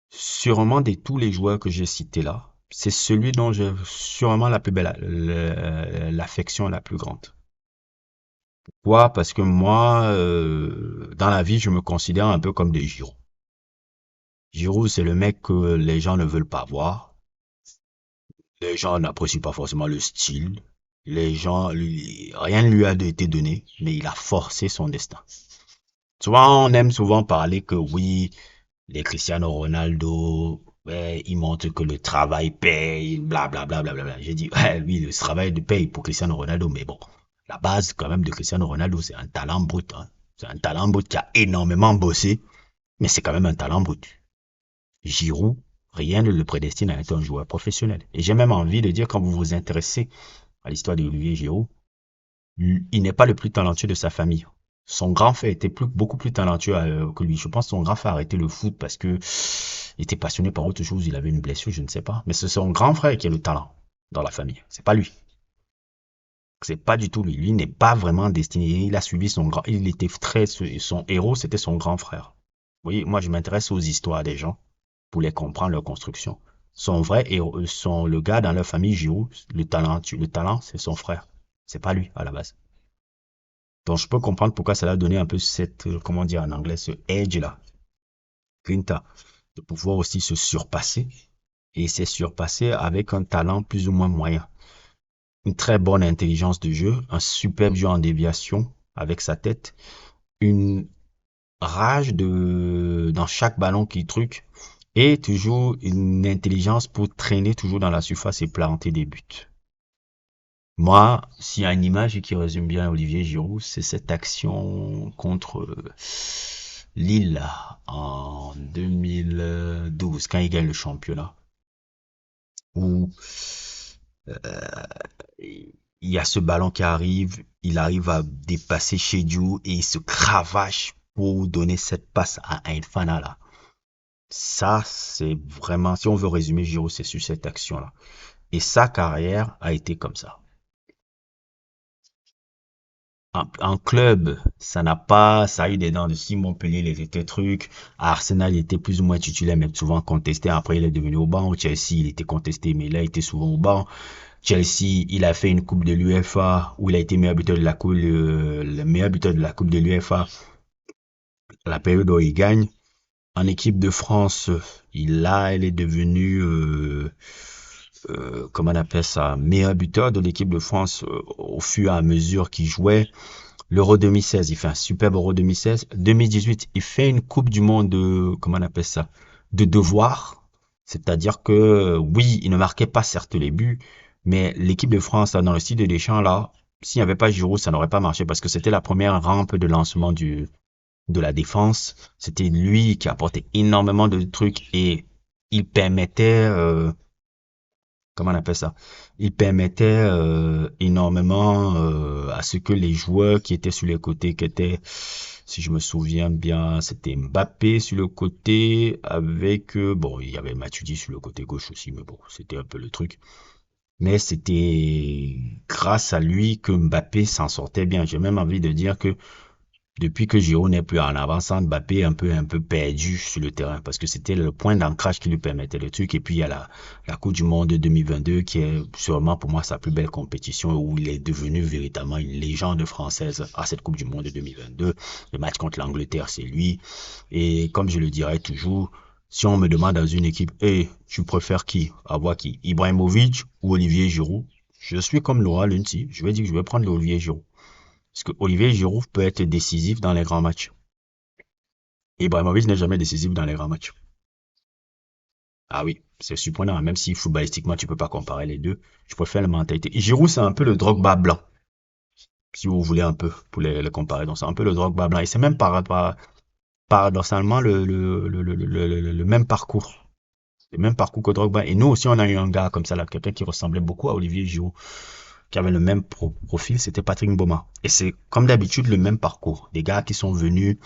A: sûrement de tous les joueurs que j'ai cités là, c'est celui dont j'ai sûrement la plus belle, l'affection la plus grande. Pourquoi? Parce que moi, dans la vie, je me considère un peu comme des Giroud. Giroud, c'est le mec que les gens ne veulent pas voir. Les gens n'apprécient pas forcément le style. Les gens, rien ne lui a été donné, mais il a forcé son destin. Souvent, on aime souvent parler que oui, les Cristiano Ronaldo, ouais, ils montrent que le travail paye, bla bla bla bla bla. J'ai dit, ouais, oui, le travail de paye pour Cristiano Ronaldo, mais bon, la base quand même de Cristiano Ronaldo, c'est un talent brut, hein. C'est un talent brut qui a énormément bossé, mais c'est quand même un talent brut. Giroud, rien ne le prédestine à être un joueur professionnel. Et j'ai même envie de dire, quand vous vous intéressez à l'histoire d'Olivier Giroud, il n'est pas le plus talentueux de sa famille. Son grand frère était beaucoup plus talentueux que lui. Je pense que son grand frère a arrêté le foot parce que il était passionné par autre chose. Il avait une blessure, je ne sais pas. Mais c'est son grand frère qui a le talent dans la famille. C'est pas lui. C'est pas du tout lui. Lui n'est pas vraiment destiné. Il a suivi son grand. Il était très. Son héros, c'était son grand frère. Vous voyez, moi, je m'intéresse aux histoires des gens pour les comprendre, leur construction. Son vrai héros, le gars dans leur famille, Giroud, le talent, c'est son frère. C'est pas lui à la base. Donc, je peux comprendre pourquoi ça a donné un peu cette, comment dire en anglais, ce edge-là, grinta, de pouvoir aussi se surpasser. Et s'est surpassé avec un talent plus ou moins moyen. Une très bonne intelligence de jeu, un superbe jeu en déviation avec sa tête, une rage dans chaque ballon qui truc, et toujours une intelligence pour traîner toujours dans la surface et planter des buts. Moi, s'il y a une image qui résume bien Olivier Giroud, c'est cette action contre Lille en 2012, quand il gagne le championnat, où il y a ce ballon qui arrive, il arrive à dépasser Diou et il se cravache pour donner cette passe à Fana là. Ça, c'est vraiment, si on veut résumer Giroud, c'est sur cette action-là. Et sa carrière a été comme ça. En club, ça a eu des dents de scie. Montpellier, les étaient trucs. À Arsenal, il était plus ou moins titulaire, mais souvent contesté. Après, il est devenu au banc. Au Chelsea, il était contesté, mais là, il était souvent au banc. Chelsea, il a fait une coupe de l'UEFA où il a été meilleur buteur de la coupe, le meilleur buteur de la coupe de l'UEFA, la période où il gagne. En équipe de France, il est devenu, comment on appelle ça, meilleur buteur de l'équipe de France au fur et à mesure qu'il jouait. L'Euro 2016, il fait un superbe Euro 2016. 2018, il fait une Coupe du Monde de, comment on appelle ça, de devoir. C'est-à-dire que, oui, il ne marquait pas certes les buts, mais l'équipe de France, là, dans le style de Deschamps, là, s'il n'y avait pas Giroud, ça n'aurait pas marché parce que c'était la première rampe de lancement de la défense. C'était lui qui apportait énormément de trucs et il permettait, comment on appelle ça? Il permettait énormément à ce que les joueurs qui étaient sur les côtés, qui étaient, si je me souviens bien, c'était Mbappé sur le côté, avec, bon, il y avait Matuidi sur le côté gauche aussi, mais bon, c'était un peu le truc. Mais c'était grâce à lui que Mbappé s'en sortait bien. J'ai même envie de dire que Depuis que Giroud n'est plus en avant, sans Mbappé un peu perdu sur le terrain parce que c'était le point d'ancrage qui lui permettait le truc. Et puis il y a la Coupe du Monde 2022 qui est sûrement pour moi sa plus belle compétition où il est devenu véritablement une légende française à cette Coupe du Monde 2022. Le match contre l'Angleterre, c'est lui. Et comme je le dirais toujours, si on me demande dans une équipe, hey, tu préfères qui? Avoir qui? Ibrahimovic ou Olivier Giroud? Je suis comme Laura Lunti. Je vais dire que je vais prendre Olivier Giroud. Parce que Olivier Giroud peut être décisif dans les grands matchs. Ibrahimovic n'est jamais décisif dans les grands matchs. Ah oui, c'est surprenant, hein. Même si footballistiquement tu peux pas comparer les deux. Je préfère la mentalité. Et Giroud, c'est un peu le Drogba blanc, si vous voulez un peu, pour les comparer. Donc c'est un peu le Drogba blanc. Et c'est même paradoxalement le même parcours. Le même parcours que Drogba. Et nous aussi, on a eu un gars comme ça, là, quelqu'un qui ressemblait beaucoup à Olivier Giroud, qui avait le même profil, c'était Patrick Mboma. Et c'est comme d'habitude le même parcours. Des gars qui sont venus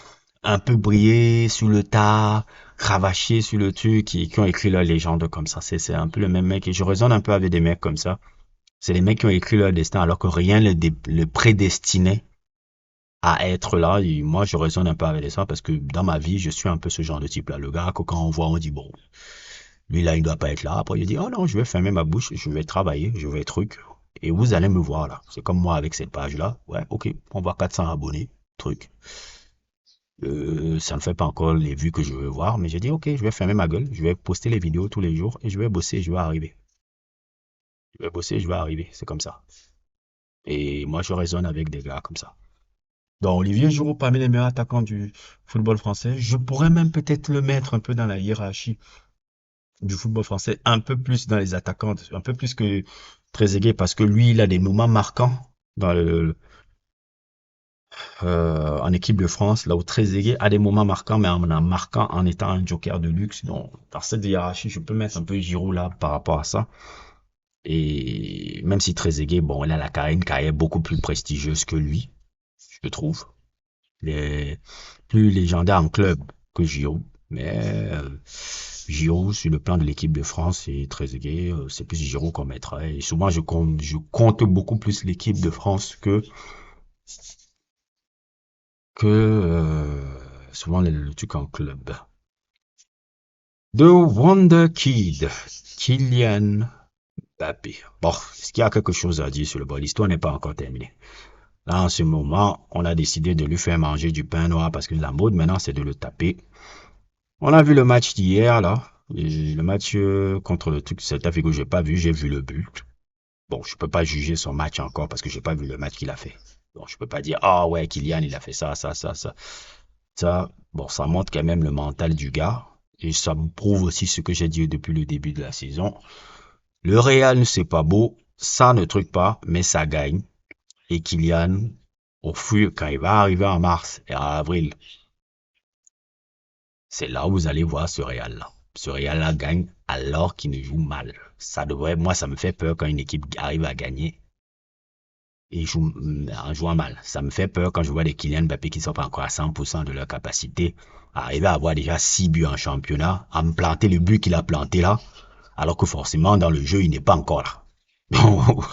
A: un peu briller sur le tas, cravacher sur le truc, qui ont écrit leur légende comme ça. C'est un peu le même mec. Et je raisonne un peu avec des mecs comme ça. C'est les mecs qui ont écrit leur destin alors que rien le prédestinait à être là. Et moi, je raisonne un peu avec ça parce que dans ma vie, je suis un peu ce genre de type-là. Le gars que quand on voit, on dit, bon, lui là, il doit pas être là. Après, il dit, oh non, je vais fermer ma bouche, je vais travailler, je vais truc. Et vous allez me voir là. C'est comme moi avec cette page-là. Ouais, ok, on voit 400 abonnés, truc. Ça ne fait pas encore les vues que je veux voir, mais j'ai dit, ok, je vais fermer ma gueule, je vais poster les vidéos tous les jours et je vais bosser, je vais arriver. Je vais bosser, je vais arriver, c'est comme ça. Et moi, je raisonne avec des gars comme ça. Donc, Olivier Giroud, parmi les meilleurs attaquants du football français, je pourrais même peut-être le mettre un peu dans la hiérarchie du football français, un peu plus dans les attaquants, un peu plus que Trezeguet, parce que lui, il a des moments marquants dans en équipe de France, là où Trezeguet a des moments marquants, mais en marquant en étant un joker de luxe. Donc, dans cette hiérarchie, je peux mettre un peu Giroud là par rapport à ça. Et même si Trezeguet, bon, il a une carrière beaucoup plus prestigieuse que lui, je trouve. Il est plus légendaire en club que Giroud. Mais Giroud, sur le plan de l'équipe de France et Trezeguet, c'est plus Giroud qu'on mettrait. Et souvent, je compte beaucoup plus l'équipe de France que souvent le truc en club. The Wonder Kid, Kylian Mbappé. Bon, est-ce qu'il y a quelque chose à dire sur le bol? L'histoire n'est pas encore terminée. Là, en ce moment, on a décidé de lui faire manger du pain noir parce que la mode maintenant, c'est de le taper. On a vu le match d'hier, là. Et le match contre le truc Celta Vigo, j'ai pas vu, j'ai vu le but. Bon, je peux pas juger son match encore parce que j'ai pas vu le match qu'il a fait. Donc, je peux pas dire, ah ouais, Kylian, il a fait ça, ça, ça, ça. Ça, bon, ça montre quand même le mental du gars. Et ça me prouve aussi ce que j'ai dit depuis le début de la saison. Le Real, c'est pas beau, ça ne truc pas, mais ça gagne. Et Kylian, au fur, quand il va arriver en mars et en avril, c'est là où vous allez voir ce Real-là. Ce Real-là gagne alors qu'il ne joue mal. Ça devrait, moi, ça me fait peur quand une équipe arrive à gagner et joue en jouant mal. Ça me fait peur quand je vois des Kylian Mbappé qui sont pas encore à 100% de leur capacité, arriver à avoir déjà 6 buts en championnat, à me planter le but qu'il a planté là, alors que forcément dans le jeu il n'est pas encore là. Donc,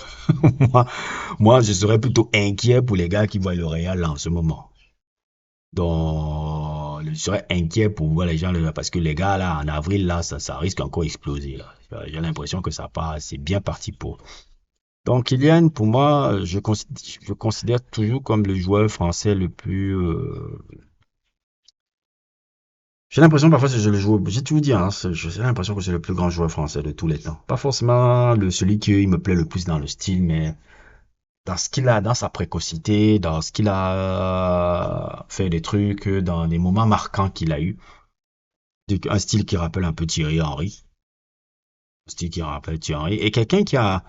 A: moi, moi, je serais plutôt inquiet pour les gars qui voient le Real là en ce moment. Donc, je serais inquiet pour voir les gens là, parce que les gars là en avril là, ça risque encore d'exploser là. J'ai l'impression que ça part, c'est bien parti pour. Donc, Kylian, pour moi, je considère toujours comme le joueur français le plus. J'ai l'impression parfois que je le joue. J'ai toujours dit, hein, j'ai l'impression que c'est le plus grand joueur français de tous les temps. Pas forcément celui qui me plaît le plus dans le style, mais dans ce qu'il a, dans sa précocité, dans ce qu'il a fait des trucs, dans les moments marquants qu'il a eu. Un style qui rappelle un peu Thierry Henry. Un style qui rappelle Thierry Henry. Et quelqu'un qui a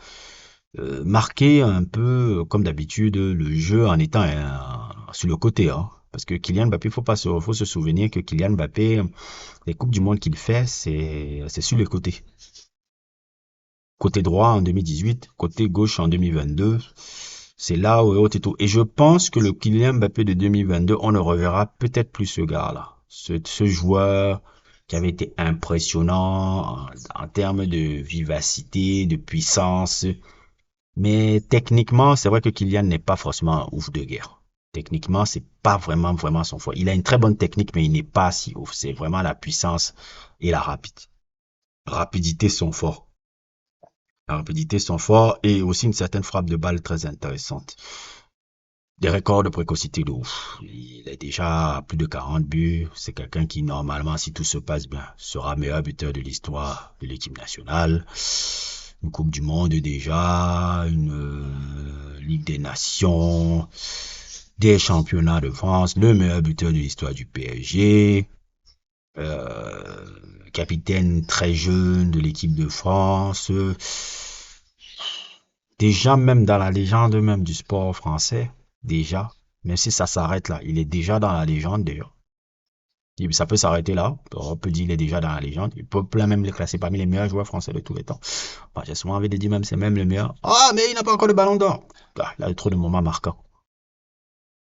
A: marquer un peu, comme d'habitude, le jeu en étant sur le côté. Hein. Parce que Kylian Mbappé, faut se souvenir que Kylian Mbappé, les Coupes du Monde qu'il fait, c'est sur le côté. Côté droit en 2018, côté gauche en 2022. C'est là où et tout. Et je pense que le Kylian Mbappé de 2022, on ne reverra peut-être plus ce gars-là. Ce joueur qui avait été impressionnant en termes de vivacité, de puissance. Mais techniquement, c'est vrai que Kylian n'est pas forcément un ouf de guerre. Techniquement, c'est pas vraiment son fort. Il a une très bonne technique, mais il n'est pas si ouf. C'est vraiment la puissance et la rapidité sont forts. La rapidité sont forts et aussi une certaine frappe de balle très intéressante. Des records de précocité de ouf. Il est déjà à plus de 40 buts. C'est quelqu'un qui, normalement, si tout se passe bien, sera meilleur buteur de l'histoire de l'équipe nationale. Une Coupe du Monde déjà, une Ligue des Nations, des championnats de France, le meilleur buteur de l'histoire du PSG, euh, capitaine très jeune de l'équipe de France, déjà même dans la légende même du sport français, déjà, même si ça s'arrête là, il est déjà dans la légende d'ailleurs. Ça peut s'arrêter là, on peut dire qu'il est déjà dans la légende, il peut plein même le classer parmi les meilleurs joueurs français de tous les temps. Bon, j'ai souvent envie de dire même c'est même le meilleur. Ah, mais il n'a pas encore de ballon d'or. Ah, il a trop de moments marquants.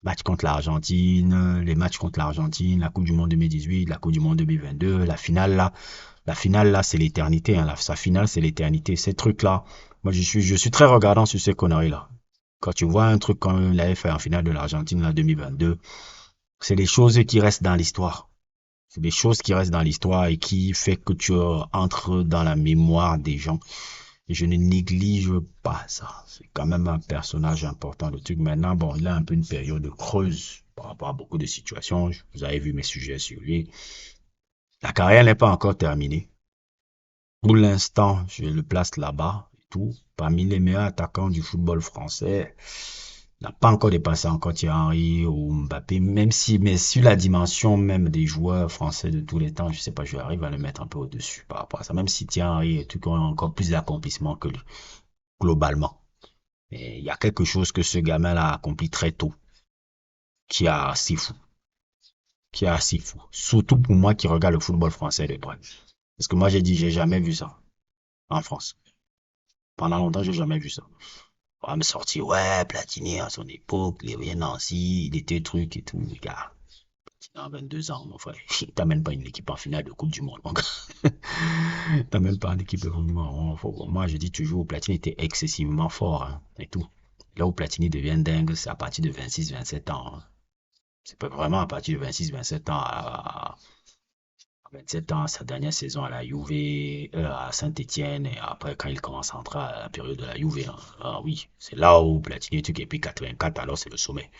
A: Match contre l'Argentine, les matchs contre l'Argentine, la Coupe du Monde 2018, la Coupe du Monde 2022, la finale là, c'est l'éternité. Hein. Sa finale, c'est l'éternité. Ces trucs-là, moi, je suis très regardant sur ces conneries-là. Quand tu vois un truc comme il avait fait en finale de l'Argentine en 2022, c'est des choses qui restent dans l'histoire. C'est des choses qui restent dans l'histoire et qui fait que tu entres dans la mémoire des gens. Et je ne néglige pas ça. C'est quand même un personnage important, le truc. Maintenant, bon, il a un peu une période creuse par rapport à beaucoup de situations. Vous avez vu mes sujets sur lui. La carrière n'est pas encore terminée. Pour l'instant, je le place là-bas et tout. Parmi les meilleurs attaquants du football français, il n'a pas encore dépassé encore Thierry Henry ou Mbappé, même si, mais sur la dimension même des joueurs français de tous les temps, je sais pas, je arrive à le mettre un peu au-dessus par rapport à ça, même si Thierry Henry et tout ont encore plus d'accomplissements que lui, globalement. Mais il y a quelque chose que ce gamin-là a accompli très tôt, qui est assez fou, qui est assez fou. Surtout pour moi qui regarde le football français de près. Parce que moi, j'ai dit, j'ai jamais vu ça en France. Pendant longtemps, j'ai jamais vu ça. On va me sortir, ouais, Platini à son époque, il est Nancy, il était truc et tout, les gars. Platini a 22 ans, mon frère. T'as même pas une équipe en finale de Coupe du Monde, mon gars. T'as même pas une équipe de Coupe du Monde. Moi, je dis toujours, Platini était excessivement fort, hein, et tout. Là où Platini devient dingue, c'est à partir de 26-27 ans. Hein. C'est pas vraiment à partir de 26-27 ans à 27 ans, sa dernière saison à la Juve, à Saint-Etienne, et après, quand il commence à entrer à la période de la Juve, hein, ah oui, c'est là où Platini est truc, et puis 84, alors c'est le sommet.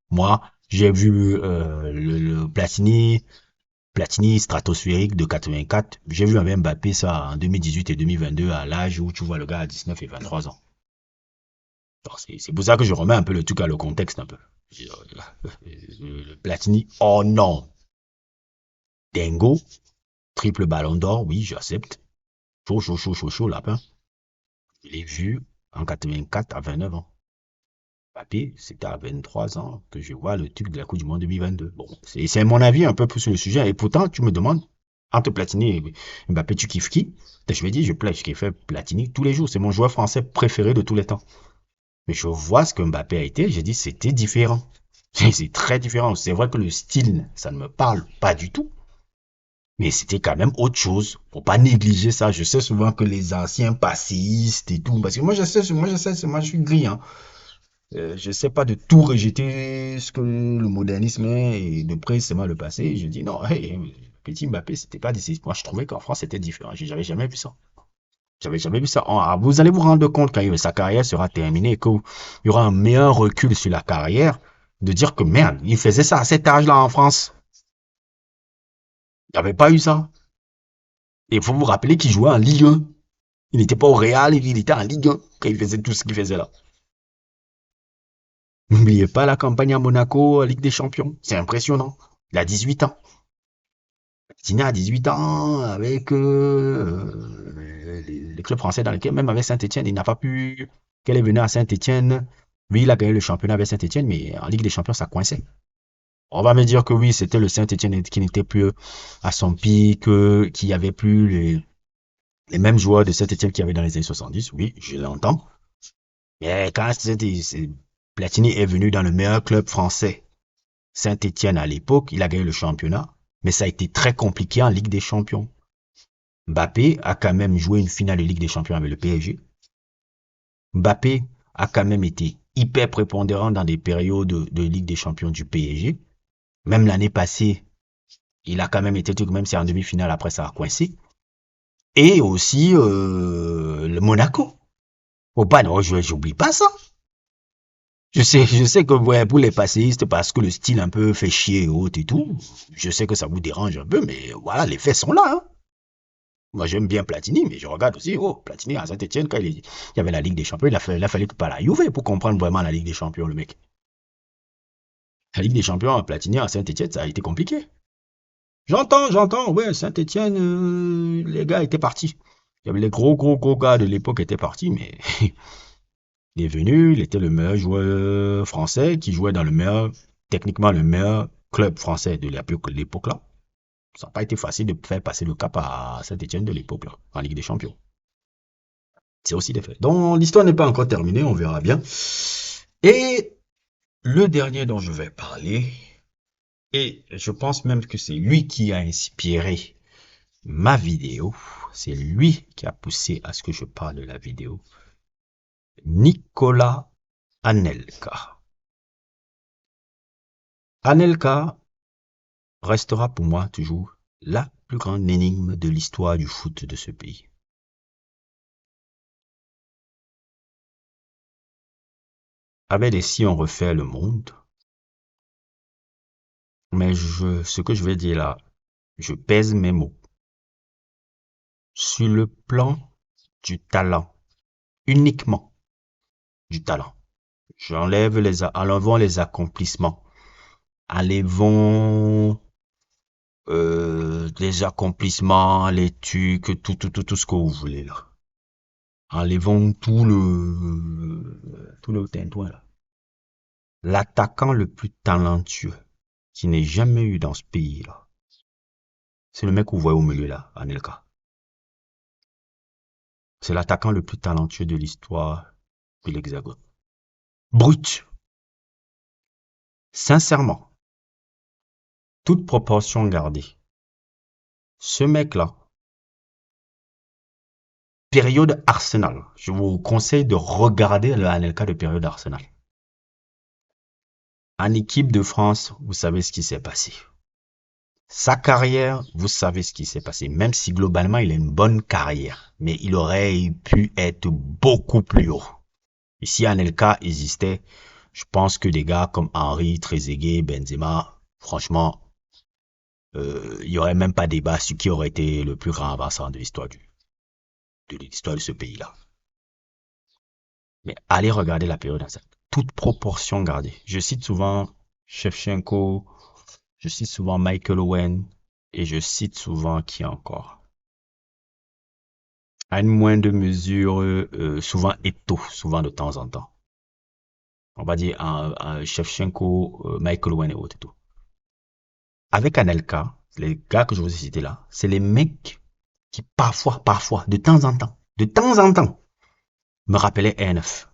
A: Moi, j'ai vu le Platini stratosphérique de 84, j'ai vu avec Mbappé ça en 2018 et 2022, à l'âge où tu vois le gars à 19 et 23 ans. C'est pour ça que je remets un peu le truc à le contexte un peu. Le Platini, oh non, dingo, triple ballon d'or, oui, j'accepte. Chaud, lapin. Je l'ai vu en 84 à 29 ans. Papier, c'était à 23 ans que je vois le truc de la Coupe du Monde 2022. Bon, c'est mon avis un peu plus sur le sujet. Et pourtant, tu me demandes, entre Platini et Mbappé, tu kiffes qui? Je vais dire, je kiffe Platini tous les jours. C'est mon joueur français préféré de tous les temps. Mais je vois ce que Mbappé a été, j'ai dit, c'était différent. C'est très différent. C'est vrai que le style, ça ne me parle pas du tout. Mais c'était quand même autre chose. Faut pas négliger ça. Je sais souvent que les anciens passistes et tout, parce que moi je suis gris, hein. Je sais pas de tout rejeter ce que le modernisme est et de près c'est moi le passé. Je dis non, hey, petit Mbappé, c'était pas des. Moi je trouvais qu'en France c'était différent. J'avais jamais vu ça. J'avais jamais vu ça. Vous allez vous rendre compte quand sa carrière sera terminée, qu'il y aura un meilleur recul sur la carrière, de dire que merde, il faisait ça à cet âge-là en France. Il n'y avait pas eu ça. Et il faut vous rappeler qu'il jouait en Ligue 1. Il n'était pas au Real, il était en Ligue 1 quand il faisait tout ce qu'il faisait là. N'oubliez pas la campagne à Monaco, Ligue des Champions. C'est impressionnant. Il a 18 ans. Tina a 18 ans avec les clubs français dans lesquels, même avec Saint-Etienne, il n'a pas pu. Qu'elle est venue à Saint-Etienne. Oui, il a gagné le championnat avec Saint-Etienne, mais en Ligue des Champions, ça coinçait. On va me dire que oui, c'était le Saint-Etienne qui n'était plus à son pic, qu'il n'y avait plus les mêmes joueurs de Saint-Etienne qu'il y avait dans les années 70. Oui, je l'entends. Mais quand Platini est venu dans le meilleur club français, Saint-Etienne à l'époque, il a gagné le championnat, mais ça a été très compliqué en Ligue des Champions. Mbappé a quand même joué une finale de Ligue des Champions avec le PSG. Mbappé a quand même été hyper prépondérant dans des périodes de Ligue des Champions du PSG. Même l'année passée, il a quand même été, même si en demi-finale, après ça a coincé. Et aussi le Monaco. Faut pas, non, j'oublie pas ça. Je sais que ouais, pour les passéistes, parce que le style un peu fait chier et autres et tout, je sais que ça vous dérange un peu, mais voilà, les faits sont là. Hein. Moi, j'aime bien Platini, mais je regarde aussi, oh, Platini à Saint-Etienne, quand il y avait la Ligue des Champions, il a fallu pas la Juve pour comprendre vraiment la Ligue des Champions, le mec. La Ligue des Champions à Platini à Saint-Etienne, ça a été compliqué. J'entends, ouais, Saint-Etienne, les gars étaient partis. Il y avait les gros gars de l'époque étaient partis, mais il est venu, il était le meilleur joueur français qui jouait dans techniquement le meilleur club français de l'époque là. Ça n'a pas été facile de faire passer le cap à Saint-Etienne de l'époque là, en Ligue des Champions. C'est aussi des faits. Donc l'histoire n'est pas encore terminée, on verra bien. Et le dernier dont je vais parler, et je pense même que c'est lui qui a inspiré ma vidéo, c'est lui qui a poussé à ce que je parle de la vidéo, Nicolas Anelka. Anelka restera pour moi toujours la plus grande énigme de l'histoire du foot de ce pays. Avec des si on refait le monde, mais ce que je vais dire là, je pèse mes mots. Sur le plan du talent, uniquement du talent. Enlevons les accomplissements. Enlevons les accomplissements, les trucs, tout ce que vous voulez là. Enlevons tout le tintouin là. L'attaquant le plus talentueux qui n'ait jamais eu dans ce pays là, c'est le mec que vous voyez au milieu là, Anelka. C'est l'attaquant le plus talentueux de l'histoire de l'Hexagone. Brut. Sincèrement, toute proportion gardée. Ce mec-là, période Arsenal. Je vous conseille de regarder le Anelka de période Arsenal. En équipe de France, vous savez ce qui s'est passé. Sa carrière, vous savez ce qui s'est passé. Même si globalement, il a une bonne carrière. Mais il aurait pu être beaucoup plus haut. Et si Anelka existait, je pense que des gars comme Henry, Trezeguet, Benzema, franchement, il n'y aurait même pas débat sur qui aurait été le plus grand avancement de l'histoire de ce pays-là. Mais allez regarder la période, toute proportion gardée. Je cite souvent Shevchenko, je cite souvent Michael Owen et je cite souvent qui encore. À une moindre mesure, souvent Eto'o, souvent de temps en temps. On va dire Shevchenko, Michael Owen et autres. Tout. Avec Anelka, les gars que je vous ai cités là, c'est les mecs qui parfois, de temps en temps, me rappelaient R9.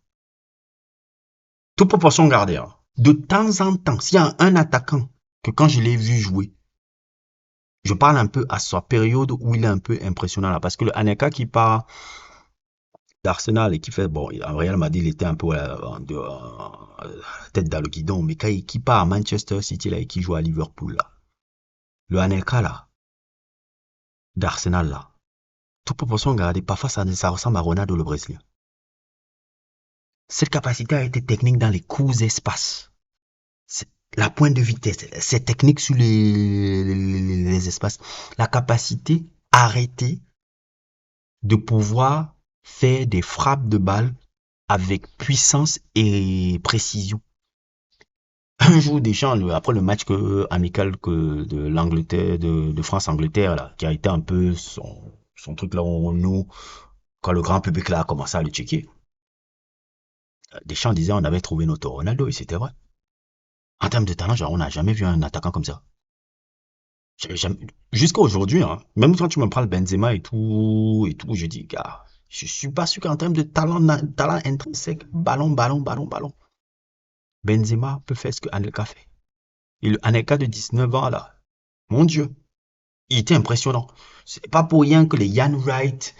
A: Toute proportion gardée. Hein. De temps en temps, s'il y a un attaquant que quand je l'ai vu jouer, je parle un peu à sa période où il est un peu impressionnant là, parce que le Anelka qui part d'Arsenal et qui fait, bon, en Real Madrid, il était un peu tête dans le guidon, mais quand qui part à Manchester City là et qui joue à Liverpool là, le Anelka là, d'Arsenal là, toute proportion gardée, parfois ça ressemble à Ronaldo le Brésilien. Cette capacité a été technique dans les courts espaces. La pointe de vitesse, c'est technique sur les espaces. La capacité arrêtée de pouvoir faire des frappes de balle avec puissance et précision. Un jour, Deschamps, après le match amical de l'Angleterre, de France-Angleterre, là, qui a été un peu son truc là où nous, quand le grand public là a commencé à le checker, Deschamps disait on avait trouvé notre Ronaldo et c'était vrai. En termes de talent, genre, on n'a jamais vu un attaquant comme ça. Jusqu'à aujourd'hui, hein, même quand tu me parles Benzema et tout, je dis, gars, je suis pas sûr qu'en termes de talent intrinsèque, ballon. Benzema peut faire ce que Anelka fait. Et le Anelka de 19 ans, là, mon Dieu, il était impressionnant. C'est pas pour rien que les Ian Wright,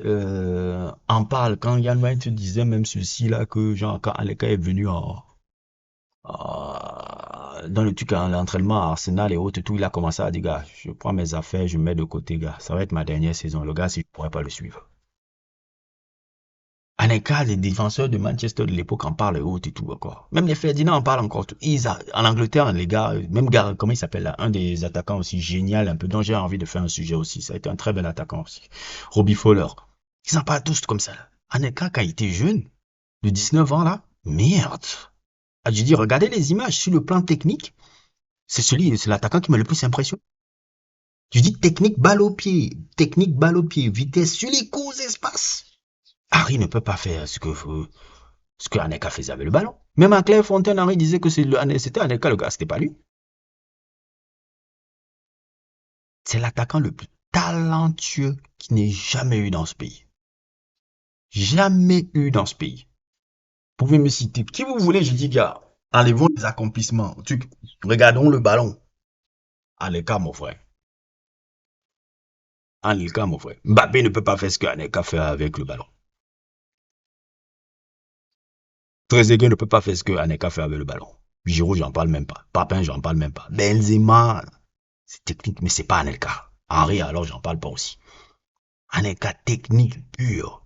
A: en parle quand Yann White disait même ceci là que genre quand Anelka est venu dans le truc l'entraînement à Arsenal et autres et tout, il a commencé à dire gars, je prends mes affaires, je mets de côté gars, ça va être ma dernière saison. Le gars, si je pourrais pas le suivre. Anelka, les défenseurs de Manchester de l'époque en parlent et autres et tout encore. Même les Ferdinand en parlent encore. En Angleterre, les gars, même gars, comment il s'appelle là, un des attaquants aussi génial un peu dont j'ai envie de faire un sujet aussi. Ça a été un très bel attaquant aussi. Robbie Fowler. Ils en parlent tous comme ça là. Anelka quand il était jeune, de 19 ans là, merde. Ah, je dis, regardez les images sur le plan technique. C'est l'attaquant qui m'a le plus impressionné. Tu dis technique balle au pied, vitesse sur les courts espaces. Harry ne peut pas faire ce que Anelka faisait avec le ballon. Même à Clairefontaine, Henri disait que c'était Anelka le gars, c'était pas lui. C'est l'attaquant le plus talentueux qui n'ait jamais eu dans ce pays. Jamais eu dans ce pays. Vous pouvez me citer qui vous voulez, je dis, gars, enlevons les accomplissements. Regardons le ballon. Anelka, mon frère. Anelka, mon frère. Mbappé ne peut pas faire ce que Anelka fait avec le ballon. Trezeguet ne peut pas faire ce que Anelka fait avec le ballon. Giroud, j'en parle même pas. Papin, j'en parle même pas. Benzema, c'est technique, mais c'est pas Anelka. Henri, alors j'en parle pas aussi. Anelka, technique pure.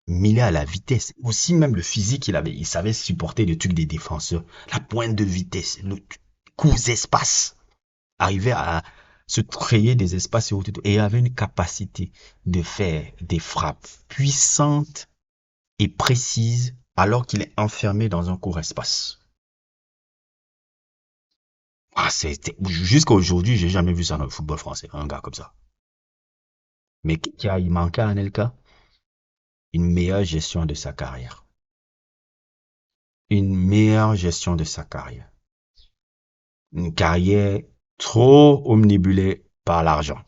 A: Mêlé à la vitesse. Aussi même le physique qu'il avait. Il savait supporter le truc des défenseurs. La pointe de vitesse. Le court espace. Arriver à se créer des espaces et avait une capacité de faire des frappes puissantes et précises alors qu'il est enfermé dans un court espace. Ah, jusqu'à aujourd'hui, j'ai jamais vu ça dans le football français, un gars comme ça. Mais il manquait à Anelka une meilleure gestion de sa carrière. Une meilleure gestion de sa carrière. Une carrière trop omnibulée par l'argent.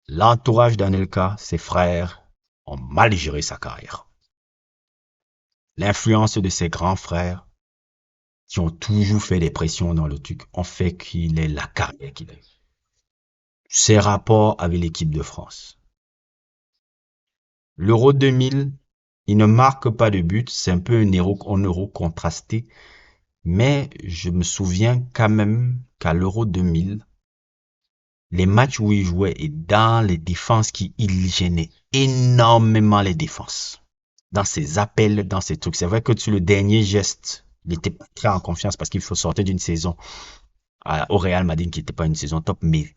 A: L'entourage d'Anelka, ses frères, ont mal géré sa carrière. L'influence de ses grands frères, qui ont toujours fait des pressions dans le truc, ont fait qu'il ait la carrière qu'il a. Ses rapports avec l'équipe de France. L'Euro 2000, il ne marque pas de but, c'est un peu un euro contrasté, mais je me souviens quand même qu'à l'Euro 2000, les matchs où il jouait et dans les défenses il gênait énormément les défenses. Dans ses appels, dans ses trucs. C'est vrai que sur le dernier geste, il était pas très en confiance parce qu'il faut sortir d'une saison au Real Madrid qui n'était pas une saison top, mais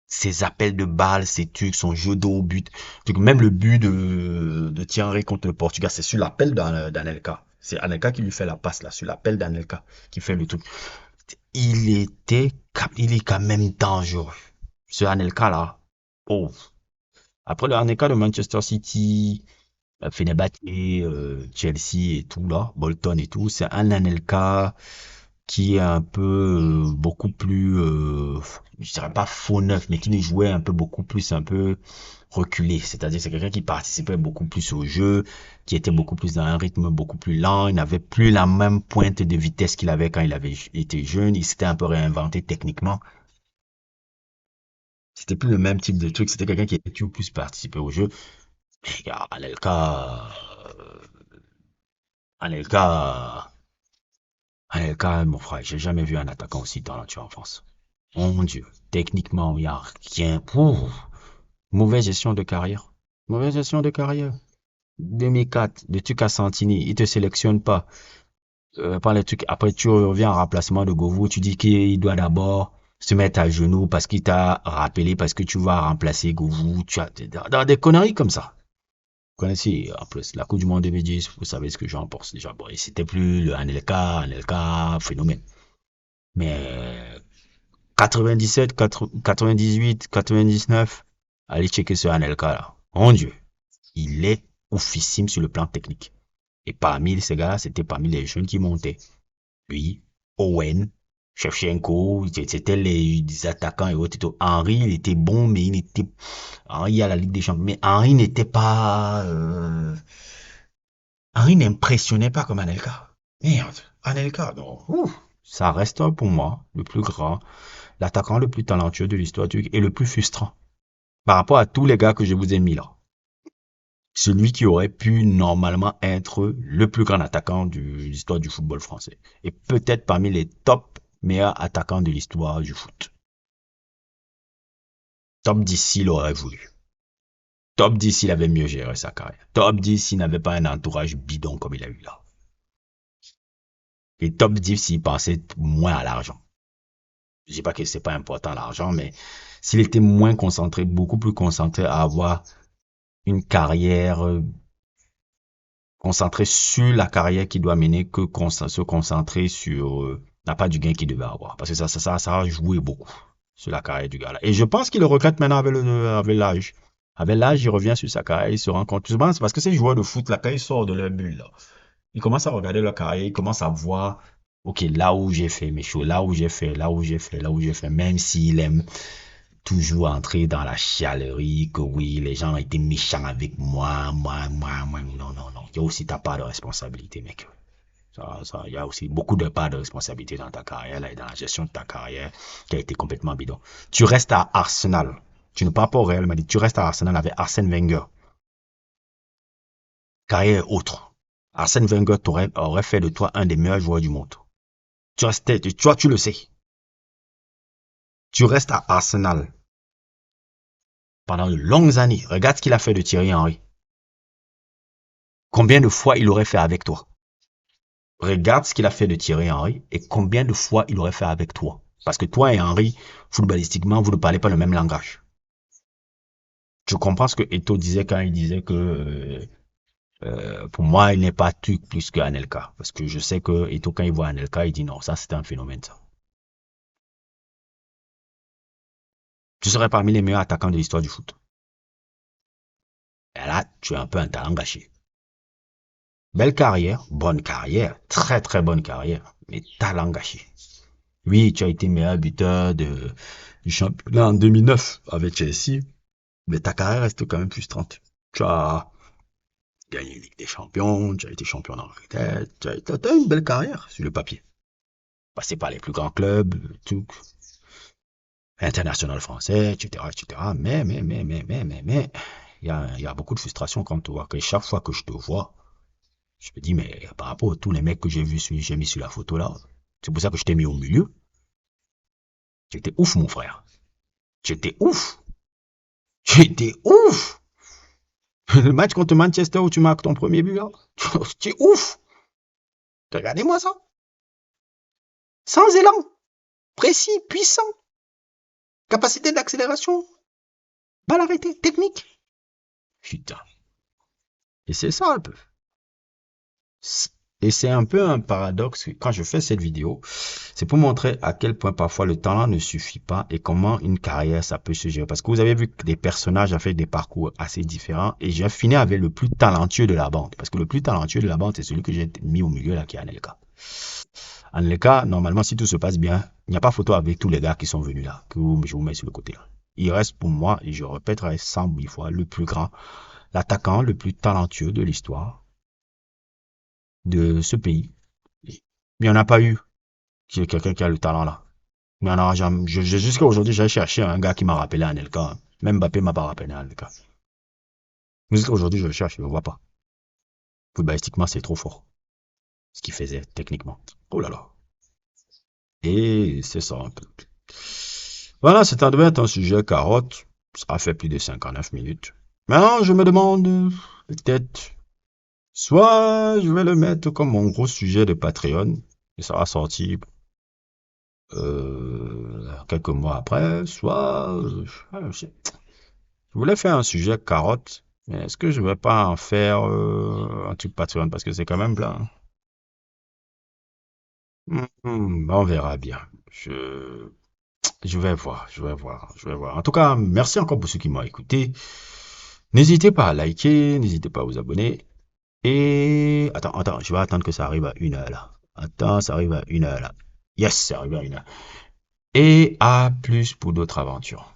A: ses appels de balles, ses trucs, son jeu d'eau au but. Même le but de Thierry contre le Portugal, c'est sur l'appel d'Anelka. C'est Anelka qui lui fait la passe là, sur l'appel d'Anelka qui fait le truc. Il est quand même dangereux. Ce Anelka là. Oh. Après le Anelka de Manchester City, Fenerbahçe, Chelsea et tout là, Bolton et tout, c'est un Anelka qui est un peu beaucoup plus, je dirais pas faux neuf, mais qui jouait un peu beaucoup plus, un peu reculé. C'est-à-dire c'est quelqu'un qui participait beaucoup plus au jeu, qui était beaucoup plus dans un rythme beaucoup plus lent. Il n'avait plus la même pointe de vitesse qu'il avait quand il avait été jeune. Il s'était un peu réinventé techniquement. C'était plus le même type de truc. C'était quelqu'un qui était toujours plus participé au jeu. Mais regarde, Anelka, Anelka, mon frère, j'ai jamais vu un attaquant aussi talentueux en France. Mon Dieu, techniquement, il n'y a rien. Pouf. Mauvaise gestion de carrière. Mauvaise gestion de carrière. 2004, le truc à Santini, il te sélectionne pas. Par les trucs, après tu reviens en remplacement de Govou, tu dis qu'il doit d'abord se mettre à genoux parce qu'il t'a rappelé, parce que tu vas remplacer Govou, tu as dans des conneries comme ça. Vous connaissez, en plus, la Coupe du Monde 2010, vous savez ce que j'en pense déjà. Bon, et c'était plus le Anelka, phénomène. Mais 97, 98, 99, allez checker ce Anelka là. Mon Dieu, il est oufissime sur le plan technique. Et parmi ces gars-là, c'était parmi les jeunes qui montaient. Lui, Owen, Shevchenko, c'était les attaquants et autres. Henri, il était bon, mais il était... Henri à la Ligue des Champions. Mais Henri n'était pas... Henri n'impressionnait pas comme Anelka. Merde, Anelka, non. Ouf. Ça reste pour moi le plus grand, l'attaquant le plus talentueux de l'histoire et le plus frustrant. Par rapport à tous les gars que je vous ai mis là. Celui qui aurait pu normalement être le plus grand attaquant de l'histoire du football français. Et peut-être parmi les top meilleurs attaquants de l'histoire du foot. Top 10 s'il aurait voulu. Top 10 s'il avait mieux géré sa carrière. Top 10 s'il n'avait pas un entourage bidon comme il a eu là. Et top 10 s'il pensait moins à l'argent. Je dis pas que c'est pas important l'argent, mais s'il était moins concentré, beaucoup plus concentré à avoir une carrière concentré sur la carrière qu'il doit mener que se concentrer sur la part du gain qu'il devait avoir. Parce que ça a joué beaucoup sur la carrière du gars-là. Et je pense qu'il le regrette maintenant avec l'âge. Avec l'âge, il revient sur sa carrière, il se rend compte. Souvent, c'est parce que ces joueurs de foot, là, quand ils sortent de leur bulle, là, ils commencent à regarder leur carrière, ils commencent à voir, OK, là où j'ai fait mes choses, là où j'ai fait, là où j'ai fait, là où j'ai fait, même s'il aime toujours entrer dans la chialerie, que oui, les gens ont été méchants avec moi. Non, non, non. Il y a aussi ta part de responsabilité, mec. Il y a aussi beaucoup de part de responsabilité dans ta carrière là, et dans la gestion de ta carrière qui a été complètement bidon. Tu restes à Arsenal. Tu ne pars pas au Real Madrid. Tu restes à Arsenal avec Arsène Wenger. Carrière autre. Arsène Wenger aurait fait de toi un des meilleurs joueurs du monde. Tu restais, toi, tu le sais. Tu restes à Arsenal pendant de longues années. Regarde ce qu'il a fait de Thierry Henry. Combien de fois il aurait fait avec toi? Regarde ce qu'il a fait de Thierry Henry et combien de fois il aurait fait avec toi. Parce que toi et Henry, footballistiquement, vous ne parlez pas le même langage. Je comprends ce que Eto'o disait quand il disait que pour moi, il n'est pas truc plus que Anelka. Parce que je sais que Eto'o, quand il voit Anelka, il dit non, ça c'est un phénomène ça. Tu serais parmi les meilleurs attaquants de l'histoire du foot. Et là, tu as un peu un talent gâché. Belle carrière, bonne carrière, très très bonne carrière, mais talent gâché. Oui, tu as été meilleur buteur du championnat en 2009 avec Chelsea, mais ta carrière reste quand même frustrante. Tu as gagné une Ligue des Champions, tu as été champion d'Angleterre, tu as une belle carrière sur le papier. Passé par les plus grands clubs, tout, international français, etc. Mais, il y a beaucoup de frustration quand tu vois que chaque fois que je te vois, je me dis, mais par rapport à tous les mecs que j'ai mis sur la photo là, c'est pour ça que je t'ai mis au milieu. Tu étais ouf, mon frère. Tu étais ouf. Tu étais ouf. Le match contre Manchester où tu marques ton premier but là, tu es ouf. Regardez-moi ça. Sans élan, précis, puissant, capacité d'accélération, balle arrêtée, technique. Putain. Et c'est ça un peu. Et c'est un peu un paradoxe quand je fais cette vidéo, c'est pour montrer à quel point parfois le talent ne suffit pas et comment une carrière ça peut se gérer. Parce que vous avez vu que des personnages ont fait des parcours assez différents et j'ai fini avec le plus talentueux de la bande. Parce que le plus talentueux de la bande, c'est celui que j'ai mis au milieu là, qui est Anelka. Anelka, normalement, si tout se passe bien, il n'y a pas photo avec tous les gars qui sont venus là, que je vous mets sur le côté là. Il reste pour moi, et je répéterai 100 000 fois, le plus grand, l'attaquant le plus talentueux de l'histoire de ce pays. Il n'y en a pas eu qui est quelqu'un qui a le talent là. Il n'y en aura jamais. Jusqu'à aujourd'hui, j'ai cherché un gars qui m'a rappelé Anelka. Même Mbappé m'a pas rappelé Anelka. Jusqu'à aujourd'hui, je le cherche, je ne le vois pas. Footballistiquement, c'est trop fort. Ce qu'il faisait techniquement. Oh là là. Et c'est ça un peu. Voilà, c'est devait être un sujet carotte. Ça a fait plus de 59 minutes. Maintenant, je me demande, peut-être, soit je vais le mettre comme mon gros sujet de Patreon, et ça va sortir quelques mois après, soit je voulais faire un sujet carotte, mais est-ce que je vais pas en faire un truc Patreon parce que c'est quand même plein. On verra bien. Je vais voir, je vais voir, je vais voir. En tout cas, merci encore pour ceux qui m'ont écouté. N'hésitez pas à liker, n'hésitez pas à vous abonner. Et attends, je vais attendre que ça arrive à 1 heure là. Attends, ça arrive à 1 heure là. Yes, c'est arrivé à 1 heure. Et à plus pour d'autres aventures.